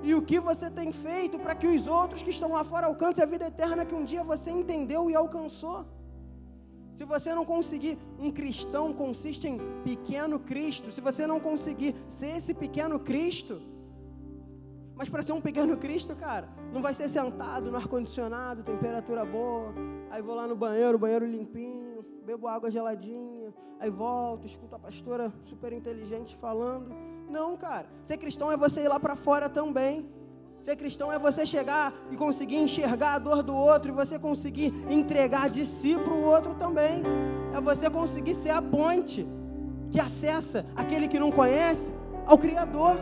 E o que você tem feito para que os outros que estão lá fora alcancem a vida eterna que um dia você entendeu e alcançou? Se você não conseguir, um cristão consiste em pequeno Cristo. Se você não conseguir ser esse pequeno Cristo, mas para ser um pequeno Cristo, cara, não vai ser sentado no ar-condicionado, temperatura boa, aí vou lá no banheiro, banheiro limpinho, bebo água geladinha, aí volto, escuto a pastora super inteligente falando. Não, cara, ser cristão é você ir lá para fora também. Ser cristão é você chegar e conseguir enxergar a dor do outro e você conseguir entregar de si para o outro também. É você conseguir ser a ponte que acessa aquele que não conhece ao Criador.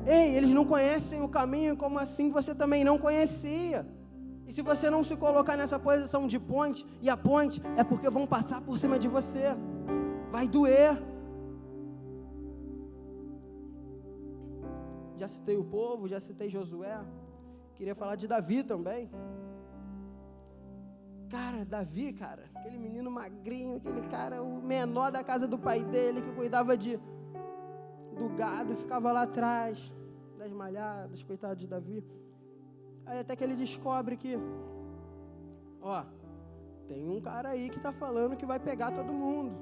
Eles não conhecem o caminho, como assim você também não conhecia? E se você não se colocar nessa posição de ponte, e a ponte é porque vão passar por cima de você, vai doer. Já citei o povo, já citei Josué, queria falar de Davi também. Cara, Davi, aquele menino magrinho, aquele cara, o menor da casa do pai dele, que cuidava do gado, ficava lá atrás das malhadas, coitado de Davi. Aí até que ele descobre que, tem um cara aí que tá falando que vai pegar todo mundo.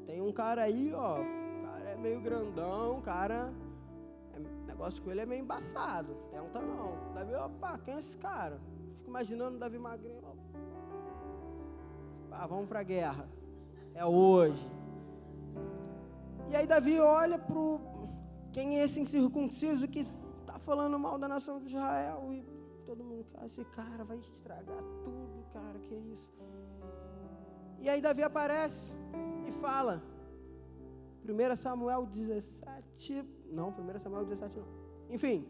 Tem um cara aí, o cara é meio grandão, o negócio com ele é meio embaçado, tenta não. Davi, quem é esse cara? Fico imaginando Davi magrinho, vamos pra guerra, é hoje. E aí Davi olha pro, quem é esse incircunciso que está falando mal da nação de Israel? E todo mundo, esse cara vai estragar tudo, cara, que isso? E aí Davi aparece e fala, 1 Samuel 17, não, 1 Samuel 17 não. Enfim,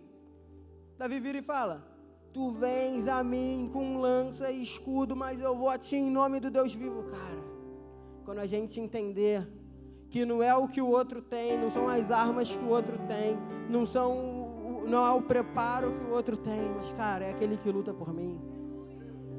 Davi vira e fala, tu vens a mim com lança e escudo, mas eu vou a ti em nome do Deus vivo. Cara, quando a gente entender que não é o que o outro tem, não são as armas que o outro tem, não não é o preparo que o outro tem, mas, cara, é aquele que luta por mim.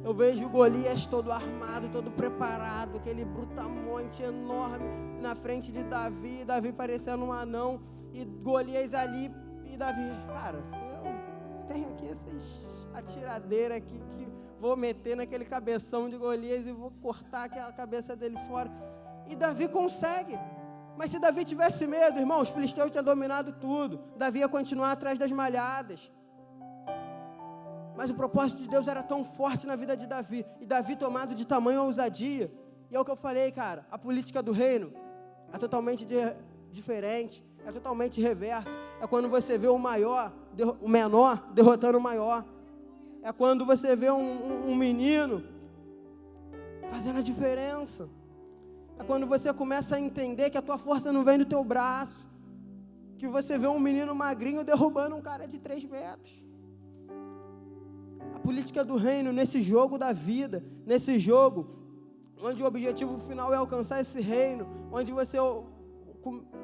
Eu vejo Golias todo armado, todo preparado, aquele brutamonte enorme na frente de Davi, Davi parecendo um anão, e Golias ali, e Davi, cara, eu tenho aqui essas atiradeiras aqui que vou meter naquele cabeção de Golias e vou cortar aquela cabeça dele fora. E Davi consegue. Mas se Davi tivesse medo, irmão, os filisteus tinham dominado tudo. Davi ia continuar atrás das malhadas. Mas o propósito de Deus era tão forte na vida de Davi. E Davi tomado de tamanha ousadia. E é o que eu falei, cara. A política do reino é totalmente diferente. É totalmente reversa. É quando você vê o menor derrotando o maior. É quando você vê um menino fazendo a diferença. É quando você começa a entender que a tua força não vem do teu braço. Que você vê um menino magrinho derrubando um cara de 3 metros. A política do reino, nesse jogo da vida, nesse jogo, onde o objetivo final é alcançar esse reino, onde você...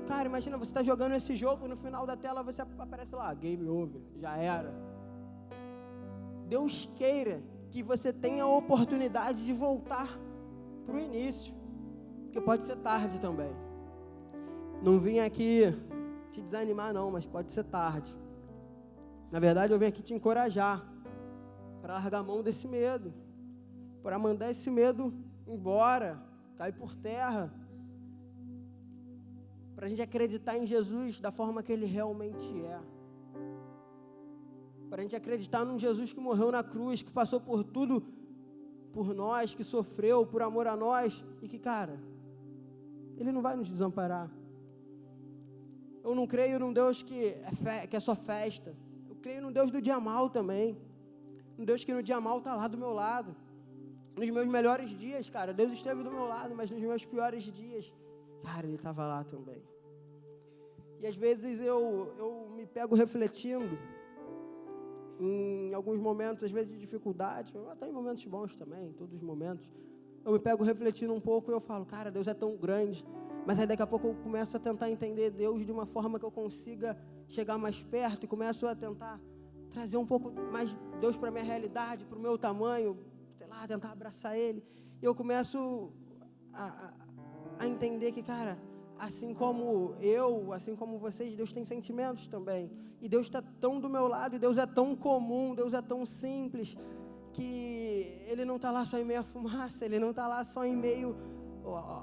Cara, imagina, você está jogando esse jogo e no final da tela você aparece lá, game over, já era. Deus queira que você tenha a oportunidade de voltar para o início, porque pode ser tarde também. Não vim aqui te desanimar não, mas pode ser tarde. Na verdade, eu vim aqui te encorajar para largar a mão desse medo, para mandar esse medo embora, cair por terra, para a gente acreditar em Jesus da forma que Ele realmente é. Para a gente acreditar num Jesus que morreu na cruz, que passou por tudo por nós, que sofreu por amor a nós, e que, cara, Ele não vai nos desamparar. Eu não creio num Deus que é só festa. Eu creio num Deus do dia mal também. Um Deus que no dia mal está lá do meu lado. Nos meus melhores dias, cara, Deus esteve do meu lado, mas nos meus piores dias, cara, Ele estava lá também. E às vezes eu me pego refletindo em alguns momentos, às vezes de dificuldade, até em momentos bons também, em todos os momentos. Eu me pego refletindo um pouco e eu falo, cara, Deus é tão grande. Mas aí daqui a pouco eu começo a tentar entender Deus de uma forma que eu consiga chegar mais perto e começo a tentar trazer um pouco mais Deus para a minha realidade, para o meu tamanho, sei lá, tentar abraçar Ele. E eu começo a entender que, cara, assim como eu, assim como vocês, Deus tem sentimentos também. E Deus está tão do meu lado, e Deus é tão comum, Deus é tão simples, que Ele não está lá só em meio à fumaça, Ele não está lá só em meio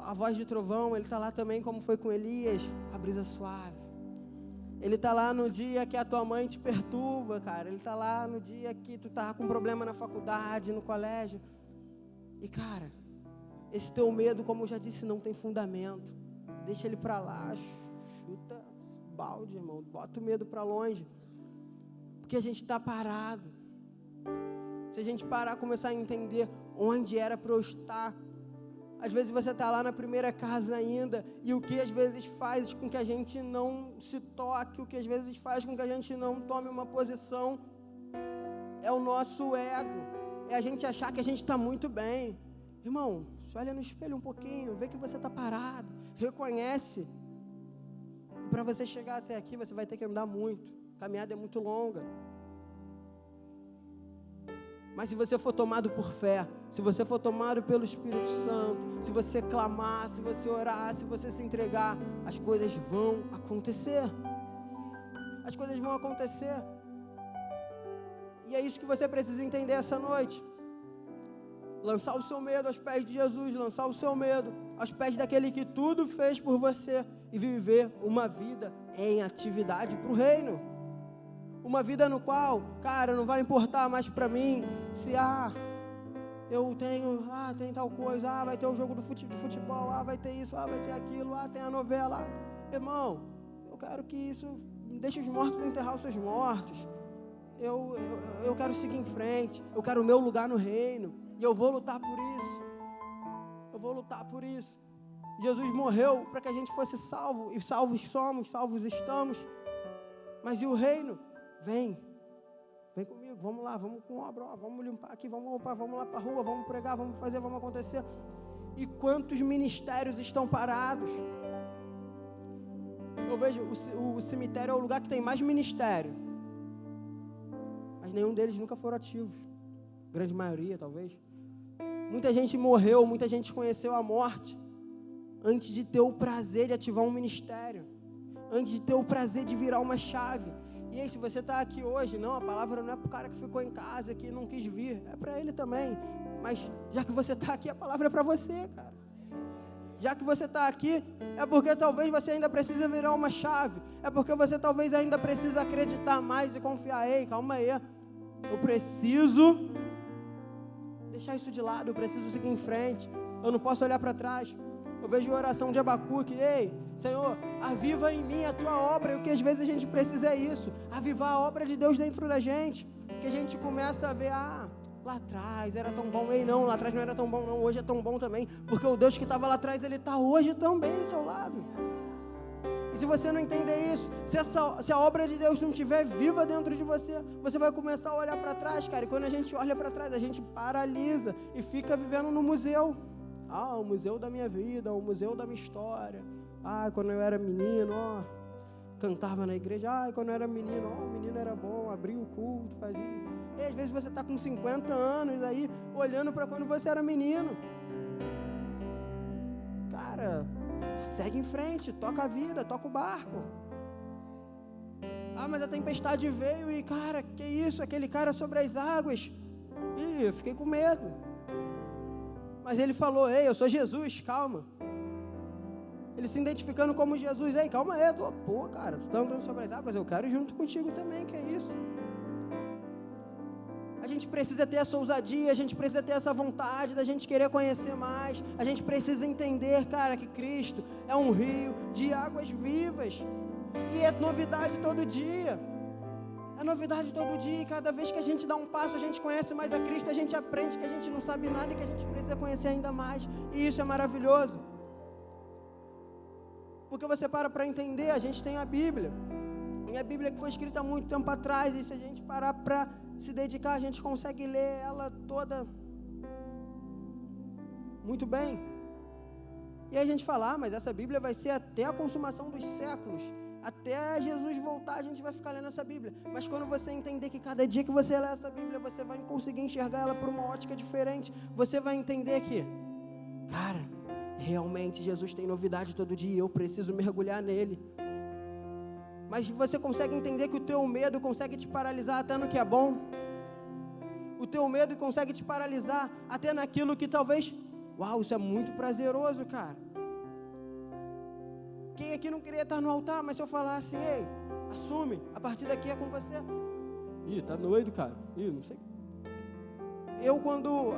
à voz de trovão, Ele está lá também como foi com Elias, com a brisa suave. Ele está lá no dia que a tua mãe te perturba, cara. Ele está lá no dia que tu tá com problema na faculdade, no colégio. E, cara, esse teu medo, como eu já disse, não tem fundamento. Deixa ele para lá, chuta balde, irmão. Bota o medo para longe. Porque a gente está parado. Se a gente parar, começar a entender onde era para eu estar. Às vezes você está lá na primeira casa ainda, e o que às vezes faz com que a gente não se toque, o que às vezes faz com que a gente não tome uma posição, é o nosso ego, é a gente achar que a gente está muito bem. Irmão, se olha no espelho um pouquinho, vê que você está parado, reconhece. Para você chegar até aqui, você vai ter que andar muito, a caminhada é muito longa. Mas se você for tomado por fé, se você for tomado pelo Espírito Santo, se você clamar, se você orar, se você se entregar, as coisas vão acontecer. As coisas vão acontecer. E é isso que você precisa entender essa noite. Lançar o seu medo aos pés de Jesus, lançar o seu medo aos pés daquele que tudo fez por você e viver uma vida em atividade para o reino. Uma vida no qual, cara, não vai importar mais para mim se, eu tenho, tem tal coisa, vai ter o jogo do futebol, vai ter isso, vai ter aquilo, tem a novela. Irmão, eu quero que isso, deixe os mortos enterrar os seus mortos. Eu quero seguir em frente, eu quero o meu lugar no reino, e eu vou lutar por isso. Eu vou lutar por isso. Jesus morreu para que a gente fosse salvo, e salvos somos, salvos estamos. Mas e o reino? Vem comigo, vamos lá, vamos com obra, vamos limpar aqui, vamos lá para a rua, vamos pregar, vamos fazer, vamos acontecer. E quantos ministérios estão parados? Eu vejo, o cemitério é o lugar que tem mais ministério. mas nenhum deles nunca foram ativos. Grande maioria, talvez. Muita gente morreu, muita gente conheceu a morte antes de ter o prazer de ativar um ministério, antes de ter o prazer de virar uma chave. E aí, se você está aqui hoje, não, a palavra não é para o cara que ficou em casa, que não quis vir, é para ele também. Mas já que você está aqui, a palavra é para você, cara. Já que você está aqui, é porque talvez você ainda precisa virar uma chave. É porque você talvez ainda precisa acreditar mais e confiar. Ei, calma aí. Eu preciso deixar isso de lado, eu preciso seguir em frente. Eu não posso olhar para trás. Eu vejo a oração de Abacuque. Ei, Senhor, aviva em mim a tua obra. E o que às vezes a gente precisa é isso. Avivar a obra de Deus dentro da gente. Que a gente começa a ver, lá atrás era tão bom. Ei, não, lá atrás não era tão bom, não. Hoje é tão bom também. Porque o Deus que estava lá atrás, Ele está hoje também do teu lado. E se você não entender isso, se a obra de Deus não estiver viva dentro de você, você vai começar a olhar para trás, cara. E quando a gente olha para trás, a gente paralisa e fica vivendo no museu. O museu da minha vida, o museu da minha história. Quando eu era menino, cantava na igreja. Quando eu era menino, o menino era bom, abria o culto, fazia. E às vezes você está com 50 anos aí, olhando para quando você era menino. Cara, segue em frente, toca a vida, toca o barco. Mas a tempestade veio e, cara, que isso? Aquele cara sobre as águas. Eu fiquei com medo. Mas ele falou, ei, eu sou Jesus, calma. Ele se identificando como Jesus, ei, calma aí, cara, tu tá andando sobre as águas, eu quero ir junto contigo também, que é isso? A gente precisa ter essa ousadia, a gente precisa ter essa vontade da gente querer conhecer mais, a gente precisa entender, cara, que Cristo é um rio de águas vivas, e é novidade todo dia. É novidade todo dia, e cada vez que a gente dá um passo, a gente conhece mais a Cristo, a gente aprende que a gente não sabe nada e que a gente precisa conhecer ainda mais, e isso é maravilhoso. Porque você para entender, a gente tem a Bíblia, e a Bíblia que foi escrita há muito tempo atrás, e se a gente parar para se dedicar, a gente consegue ler ela toda muito bem. E aí a gente fala, mas essa Bíblia vai ser até a consumação dos séculos. Até Jesus voltar, a gente vai ficar lendo essa Bíblia. Mas quando você entender que cada dia que você lê essa Bíblia, você vai conseguir enxergar ela por uma ótica diferente. Você vai entender que, cara, realmente Jesus tem novidade todo dia, eu preciso mergulhar nele. Mas você consegue entender que o teu medo consegue te paralisar até no que é bom. O teu medo consegue te paralisar até naquilo que talvez, isso é muito prazeroso, cara. Quem aqui não queria estar no altar, mas se eu falar assim, ei, assume, a partir daqui é com você. Tá doido, cara. Não sei. Eu quando,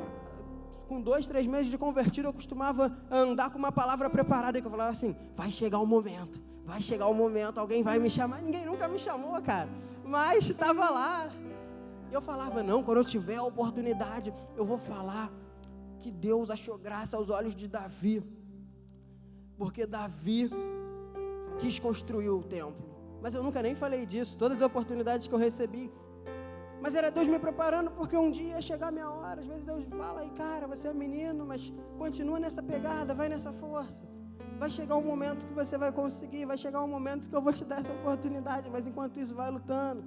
com 2, 3 meses de convertido, eu costumava andar com uma palavra preparada, que eu falava assim, vai chegar o momento, alguém vai me chamar. Ninguém nunca me chamou, cara, mas estava lá. Eu falava, não, quando eu tiver a oportunidade, eu vou falar que Deus achou graça aos olhos de Davi, porque Davi quis construir o templo, mas eu nunca nem falei disso, todas as oportunidades que eu recebi, mas era Deus me preparando, porque um dia ia chegar a minha hora. Às vezes Deus fala, cara, você é menino, mas continua nessa pegada, vai nessa força, vai chegar um momento que você vai conseguir, vai chegar um momento que eu vou te dar essa oportunidade, mas enquanto isso vai lutando.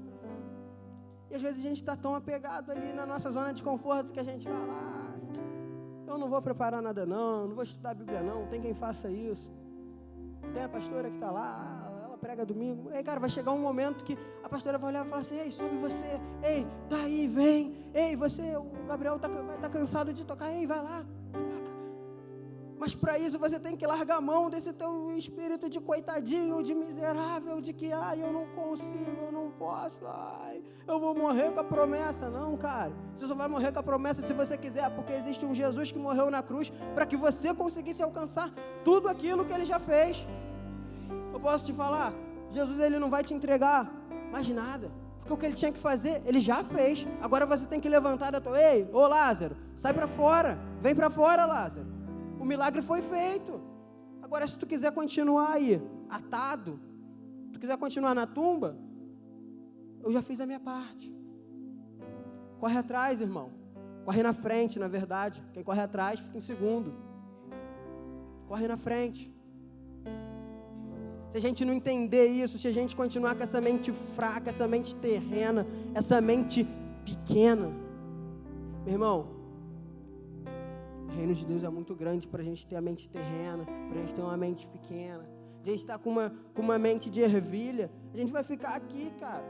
E às vezes a gente está tão apegado ali na nossa zona de conforto, que a gente fala, eu não vou preparar nada não vou estudar a Bíblia não, tem quem faça isso. Tem a pastora que está lá, ela prega domingo. Ei, cara, vai chegar um momento que a pastora vai olhar e falar assim, ei, sobe você, ei, daí, vem, ei, você, o Gabriel vai estar cansado de tocar, ei, vai lá, toca. Mas para isso você tem que largar a mão desse teu espírito de coitadinho, de miserável, de que, eu não consigo, eu não posso, eu vou morrer com a promessa. Não, cara, você só vai morrer com a promessa se você quiser, porque existe um Jesus que morreu na cruz para que você conseguisse alcançar tudo aquilo que Ele já fez. Eu posso te falar, Jesus, Ele não vai te entregar mais nada, porque o que Ele tinha que fazer, Ele já fez. Agora você tem que levantar da tua, ei, ô Lázaro, sai para fora, vem para fora, Lázaro, o milagre foi feito. Agora se tu quiser continuar aí, atado, tu quiser continuar na tumba, eu já fiz a minha parte. Corre atrás, irmão, corre na frente, na verdade, quem corre atrás fica em segundo. Corre na frente. Se a gente não entender isso, se a gente continuar com essa mente fraca, essa mente terrena, essa mente pequena. Meu irmão, o reino de Deus é muito grande para a gente ter a mente terrena, para a gente ter uma mente pequena. A gente está com uma mente de ervilha, a gente vai ficar aqui, cara.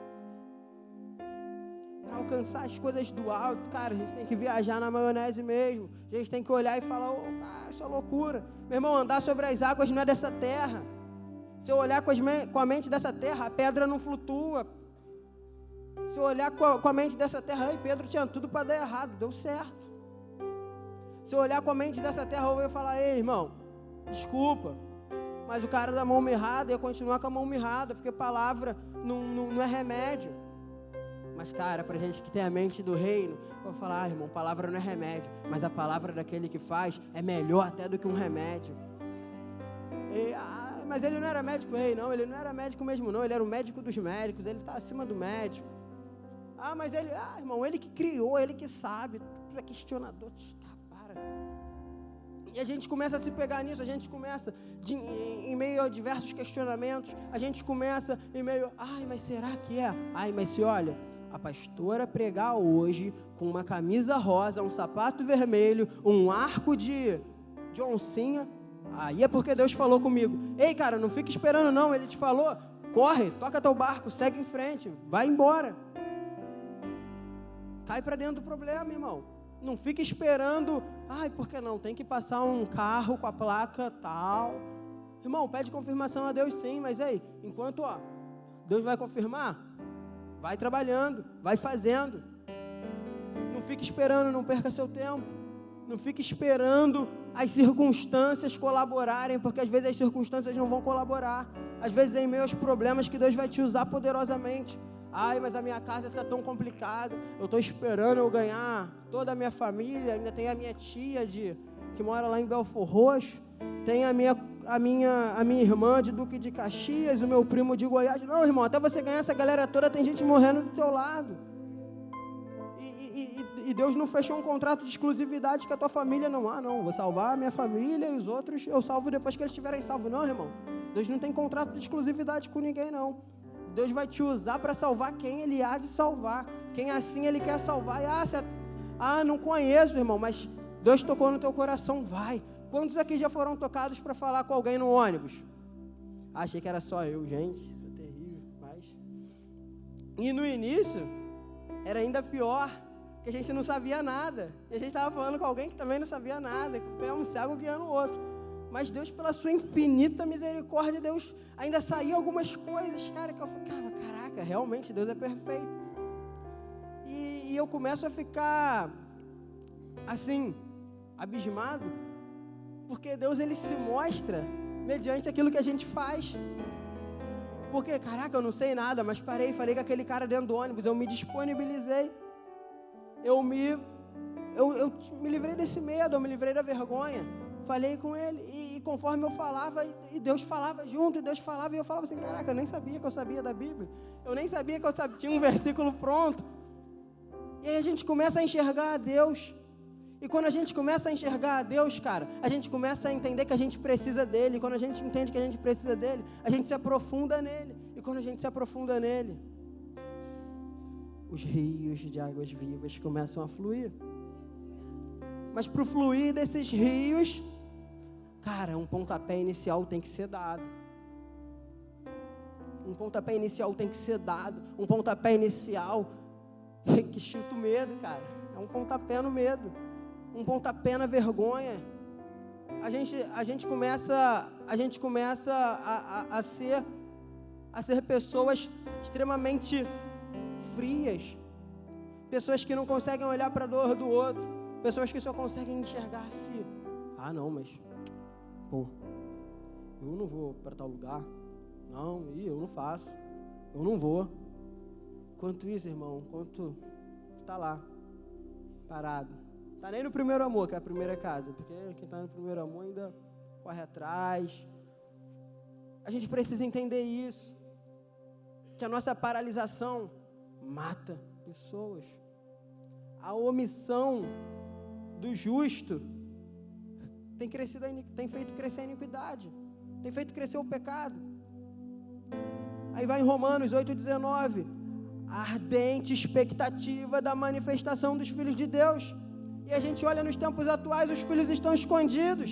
Para alcançar as coisas do alto, cara, a gente tem que viajar na maionese mesmo. A gente tem que olhar e falar, cara, isso é loucura. Meu irmão, andar sobre as águas não é dessa terra. Se eu olhar com a mente dessa terra, a pedra não flutua. Se eu olhar com a mente dessa terra, ai, Pedro tinha tudo para dar errado, deu certo. Se eu olhar com a mente dessa terra, eu vou falar, ei, irmão, desculpa, mas o cara da mão mirrada ia continuar com a mão mirrada, porque palavra não é remédio. Mas, cara, pra gente que tem a mente do reino, eu vou falar, irmão, palavra não é remédio, mas a palavra daquele que faz é melhor até do que um remédio. Mas ele não era médico rei, não, ele não era médico mesmo, não, ele era o médico dos médicos, ele está acima do médico. Mas ele, irmão, ele que criou, ele que sabe, tu é questionador, para. E a gente começa a se pegar nisso, a gente começa em meio a diversos questionamentos, a gente começa em meio, mas será que é? Mas se olha, a pastora pregar hoje com uma camisa rosa, um sapato vermelho, um arco de oncinha, aí é porque Deus falou comigo. Ei, cara, não fica esperando não, ele te falou, corre, toca teu barco, segue em frente, vai embora. Cai para dentro do problema, irmão. Não fica esperando, por que não? Tem que passar um carro com a placa tal. Irmão, pede confirmação a Deus sim, mas aí, enquanto Deus vai confirmar, vai trabalhando, vai fazendo. Não fica esperando, não perca seu tempo. Não fica esperando as circunstâncias colaborarem, porque às vezes as circunstâncias não vão colaborar. Às vezes é em meio aos problemas que Deus vai te usar poderosamente. Mas a minha casa está tão complicada, eu estou esperando eu ganhar toda a minha família, ainda tem a minha tia que mora lá em Belfor Roxo, tem a minha irmã de Duque de Caxias, o meu primo de Goiás. Não, irmão, até você ganhar essa galera toda, tem gente morrendo do teu lado. E Deus não fechou um contrato de exclusividade que a tua família não vou salvar a minha família e os outros eu salvo depois que eles estiverem salvos. Não, irmão, Deus não tem contrato de exclusividade com ninguém, não. Deus vai te usar para salvar quem Ele há de salvar. Quem assim Ele quer salvar. Não conheço, irmão, mas Deus tocou no teu coração, vai. Quantos aqui já foram tocados para falar com alguém no ônibus? Achei que era só eu, gente, isso é terrível, mas... E no início, era ainda pior, que a gente não sabia nada. E a gente estava falando com alguém que também não sabia nada, que é um cego guiando o outro. Mas Deus, pela sua infinita misericórdia, Deus ainda saiu algumas coisas, cara, que eu ficava, caraca, realmente Deus é perfeito. E eu começo a ficar, assim, abismado, porque Deus, Ele se mostra mediante aquilo que a gente faz. Porque, caraca, eu não sei nada, mas falei com aquele cara dentro do ônibus, eu me disponibilizei, eu me livrei desse medo, eu me livrei da vergonha. Falei com ele, e conforme eu falava, e Deus falava junto, e Deus falava, e eu falava assim, caraca, eu nem sabia que eu sabia da Bíblia, eu nem sabia que eu tinha um versículo pronto. E aí a gente começa a enxergar a Deus, e quando a gente começa a enxergar a Deus, cara, a gente começa a entender que a gente precisa dEle, e quando a gente entende que a gente precisa dEle, a gente se aprofunda nele, e quando a gente se aprofunda nele, os rios de águas vivas começam a fluir. Mas para o fluir desses rios, cara, um pontapé inicial tem que ser dado. Um pontapé inicial tem que ser dado. Um pontapé inicial que chuta o medo, cara. É um pontapé no medo. Um pontapé na vergonha. A gente começa a ser pessoas extremamente frias. Pessoas que não conseguem olhar para a dor do outro. Pessoas que só conseguem enxergar-se. Não, mas... eu não vou para tal lugar. Não, eu não faço. Eu não vou. Quanto isso, irmão? Quanto está lá, parado. Está nem no primeiro amor, que é a primeira casa. Porque quem está no primeiro amor ainda corre atrás. A gente precisa entender isso. Que a nossa paralisação mata pessoas. A omissão do justo tem feito crescer a iniquidade, tem feito crescer o pecado. Aí vai em Romanos 8,19, a ardente expectativa da manifestação dos filhos de Deus. E a gente olha nos tempos atuais, os filhos estão escondidos.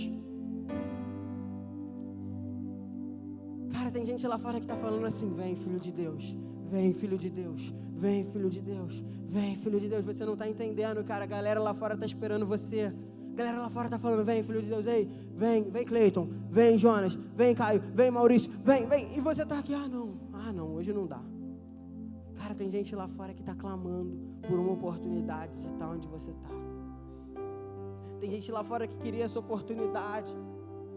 Cara, tem gente lá fora que está falando assim: vem, filho de Deus, vem, filho de Deus, vem, filho de Deus, vem, filho de Deus. Você não está entendendo, cara. A galera lá fora está esperando você. A galera lá fora está falando: vem, filho de Deus, ei, vem, Cleiton, vem, Jonas, vem, Caio, vem, Maurício, vem. E você está aqui: ah, não, hoje não dá. Cara, tem gente lá fora que está clamando por uma oportunidade de estar onde você está. Tem gente lá fora que queria essa oportunidade.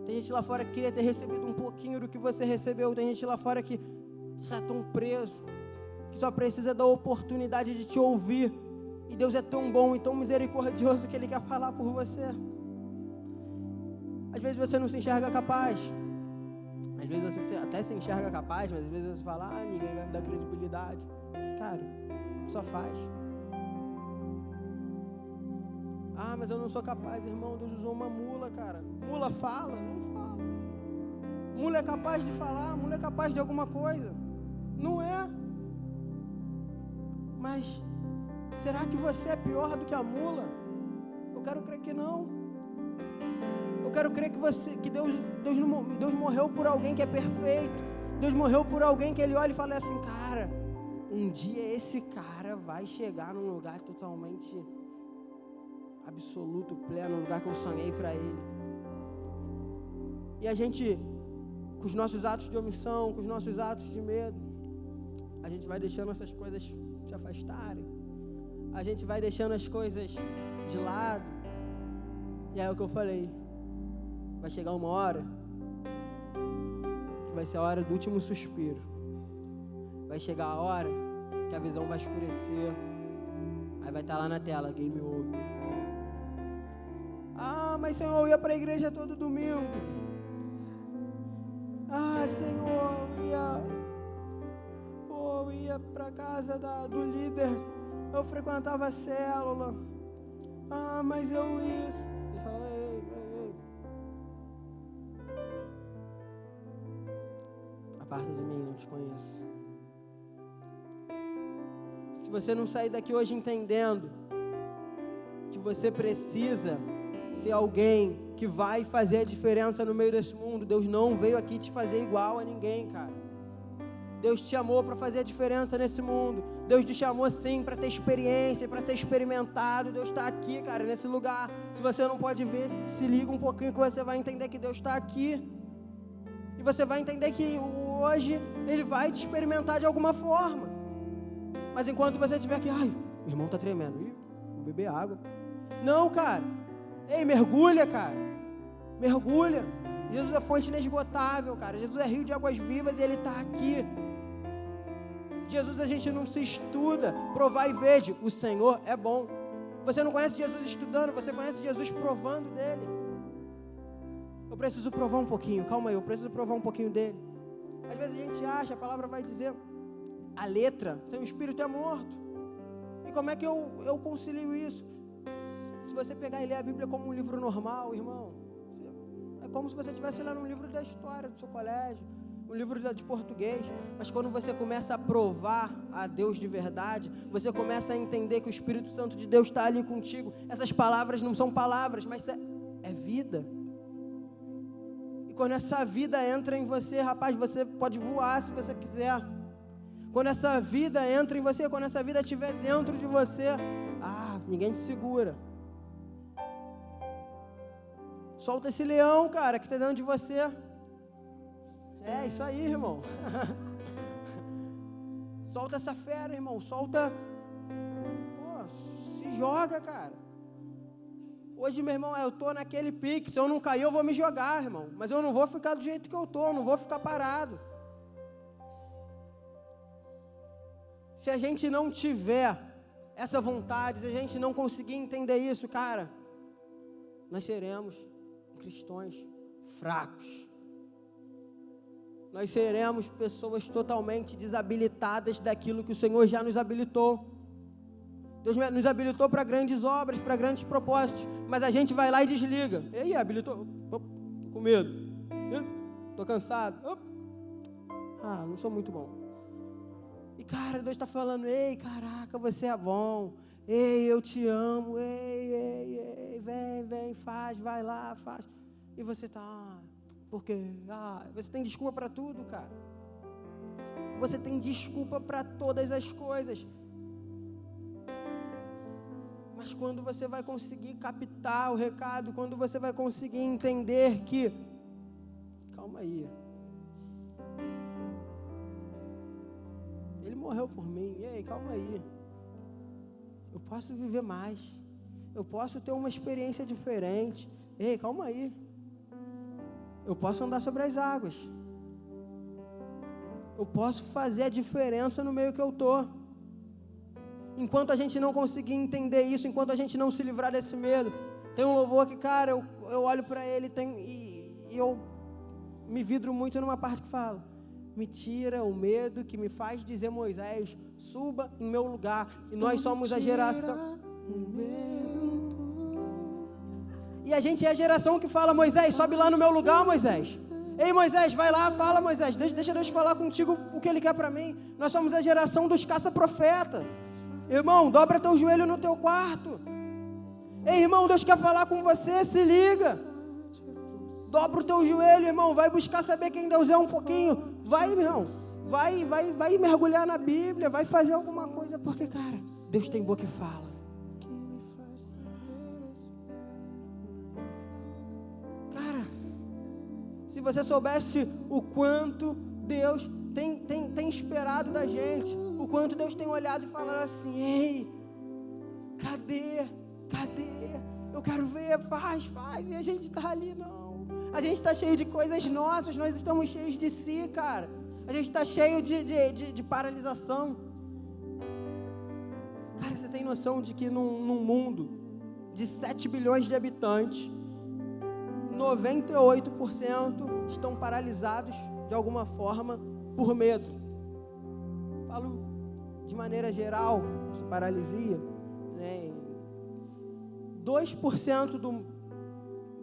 Tem gente lá fora que queria ter recebido um pouquinho do que você recebeu. Tem gente lá fora que está tão preso, que só precisa da oportunidade de te ouvir. E Deus é tão bom e tão misericordioso que Ele quer falar por você. Às vezes você não se enxerga capaz. Às vezes você até se enxerga capaz, mas às vezes você fala: ah, ninguém vai me dar credibilidade. Cara, só faz. Ah, mas eu não sou capaz, irmão. Deus usou uma mula, cara. Mula fala? Não fala. Mula é capaz de falar, mula é capaz de alguma coisa. Não é. Mas será que você é pior do que a mula? Eu quero crer que não. Eu quero crer que Deus morreu por alguém que é perfeito. Deus morreu por alguém que Ele olha e fala assim: cara, um dia esse cara vai chegar num lugar totalmente absoluto, pleno, um lugar que eu sonhei para ele. E a gente, com os nossos atos de omissão, com os nossos atos de medo, a gente vai deixando essas coisas se afastarem. A gente vai deixando as coisas de lado. E aí é o que eu falei: vai chegar uma hora que vai ser a hora do último suspiro. Vai chegar a hora que a visão vai escurecer. Aí vai estar lá na tela: game over. Ah, mas Senhor, eu ia para a igreja todo domingo. Ah, Senhor, eu ia para a casa do líder. Eu frequentava a célula. Ah, mas eu isso. Ele fala: ei. Aparta de mim, não te conheço. Se você não sair daqui hoje entendendo que você precisa ser alguém que vai fazer a diferença no meio desse mundo, Deus não veio aqui te fazer igual a ninguém, cara. Deus te chamou para fazer a diferença nesse mundo. Deus te chamou sim para ter experiência, para ser experimentado. Deus está aqui, cara, nesse lugar. Se você não pode ver, se liga um pouquinho que você vai entender que Deus está aqui. E você vai entender que hoje Ele vai te experimentar de alguma forma. Mas enquanto você estiver aqui: ai, o irmão está tremendo, vou beber água. Não, cara. Ei, mergulha, cara. Mergulha. Jesus é fonte inesgotável, cara. Jesus é rio de águas vivas e Ele está aqui. Jesus a gente não se estuda. Provai e vede, o Senhor é bom. Você não conhece Jesus estudando, você conhece Jesus provando dele. Eu preciso provar um pouquinho, calma aí, eu preciso provar um pouquinho dele. Às vezes a gente acha, a palavra vai dizer, a letra, sem o Espírito é morto. E como é que eu concilio isso? Se você pegar e ler a Bíblia como um livro normal, irmão, é como se você estivesse lendo um livro da história do seu colégio, um livro de português. Mas quando você começa a provar a Deus de verdade, você começa a entender que o Espírito Santo de Deus está ali contigo. Essas palavras não são palavras, mas é vida. E quando essa vida entra em você, rapaz, você pode voar se você quiser. Quando essa vida entra em você, quando essa vida estiver dentro de você, ninguém te segura. Solta esse leão, cara, que está dentro de você. É isso aí, irmão. Solta essa fera, irmão. Solta. Se joga, cara. Hoje, meu irmão, eu estou naquele pique. Se eu não cair, eu vou me jogar, irmão. Mas eu não vou ficar do jeito que eu estou. Não vou ficar parado. Se a gente não tiver essa vontade, se a gente não conseguir entender isso, cara, nós seremos cristãos fracos. Nós seremos pessoas totalmente desabilitadas daquilo que o Senhor já nos habilitou. Deus nos habilitou para grandes obras, para grandes propósitos, mas a gente vai lá e desliga. Ei, habilitou? Tô com medo. Tô cansado. Não sou muito bom. E cara, Deus está falando, ei, caraca, você é bom. Ei, eu te amo. Ei, vem, faz, vai lá, faz. E você está, porque você tem desculpa para tudo, cara. Você tem desculpa para todas as coisas. Mas quando você vai conseguir captar o recado, quando você vai conseguir entender que, calma aí, Ele morreu por mim, ei, calma aí, eu posso viver mais, eu posso ter uma experiência diferente, ei, calma aí, eu posso andar sobre as águas, eu posso fazer a diferença no meio que eu estou. Enquanto a gente não conseguir entender isso, enquanto a gente não se livrar desse medo, tem um louvor que, cara, eu olho para ele e eu me vidro muito numa parte que fala, me tira o medo que me faz dizer, Moisés, suba em meu lugar, e nós somos a geração. E a gente é a geração que fala, Moisés, sobe lá no meu lugar, Moisés. Ei, Moisés, vai lá, fala, Moisés, deixa Deus falar contigo o que Ele quer para mim. Nós somos a geração dos caça-profeta. Irmão, dobra teu joelho no teu quarto. Ei, irmão, Deus quer falar com você, se liga. Dobra o teu joelho, irmão, vai buscar saber quem Deus é um pouquinho. Vai, irmão, vai mergulhar na Bíblia, vai fazer alguma coisa, porque, cara, Deus tem boca que fala. Cara, se você soubesse o quanto Deus tem esperado da gente, o quanto Deus tem olhado e falado assim, ei, cadê? Eu quero ver, faz, e a gente está ali, não. A gente está cheio de coisas nossas, nós estamos cheios de si, cara. A gente está cheio de paralisação. Cara, você tem noção de que num mundo de 7 bilhões de habitantes, 98% estão paralisados de alguma forma por medo. Falo de maneira geral, essa paralisia, né? 2%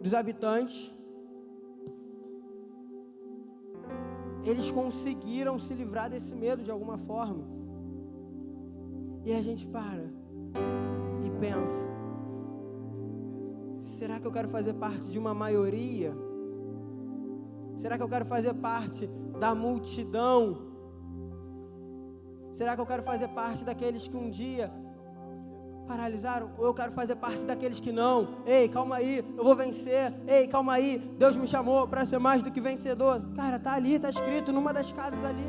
dos habitantes, eles conseguiram se livrar desse medo de alguma forma. E a gente para e pensa, será que eu quero fazer parte de uma maioria? Será que eu quero fazer parte da multidão? Será que eu quero fazer parte daqueles que um dia paralisaram? Ou eu quero fazer parte daqueles que não? Ei, calma aí, eu vou vencer. Ei, calma aí, Deus me chamou para ser mais do que vencedor. Cara, tá ali, tá escrito numa das casas ali.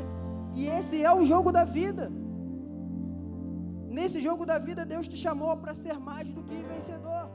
E esse é o jogo da vida. Nesse jogo da vida, Deus te chamou para ser mais do que vencedor.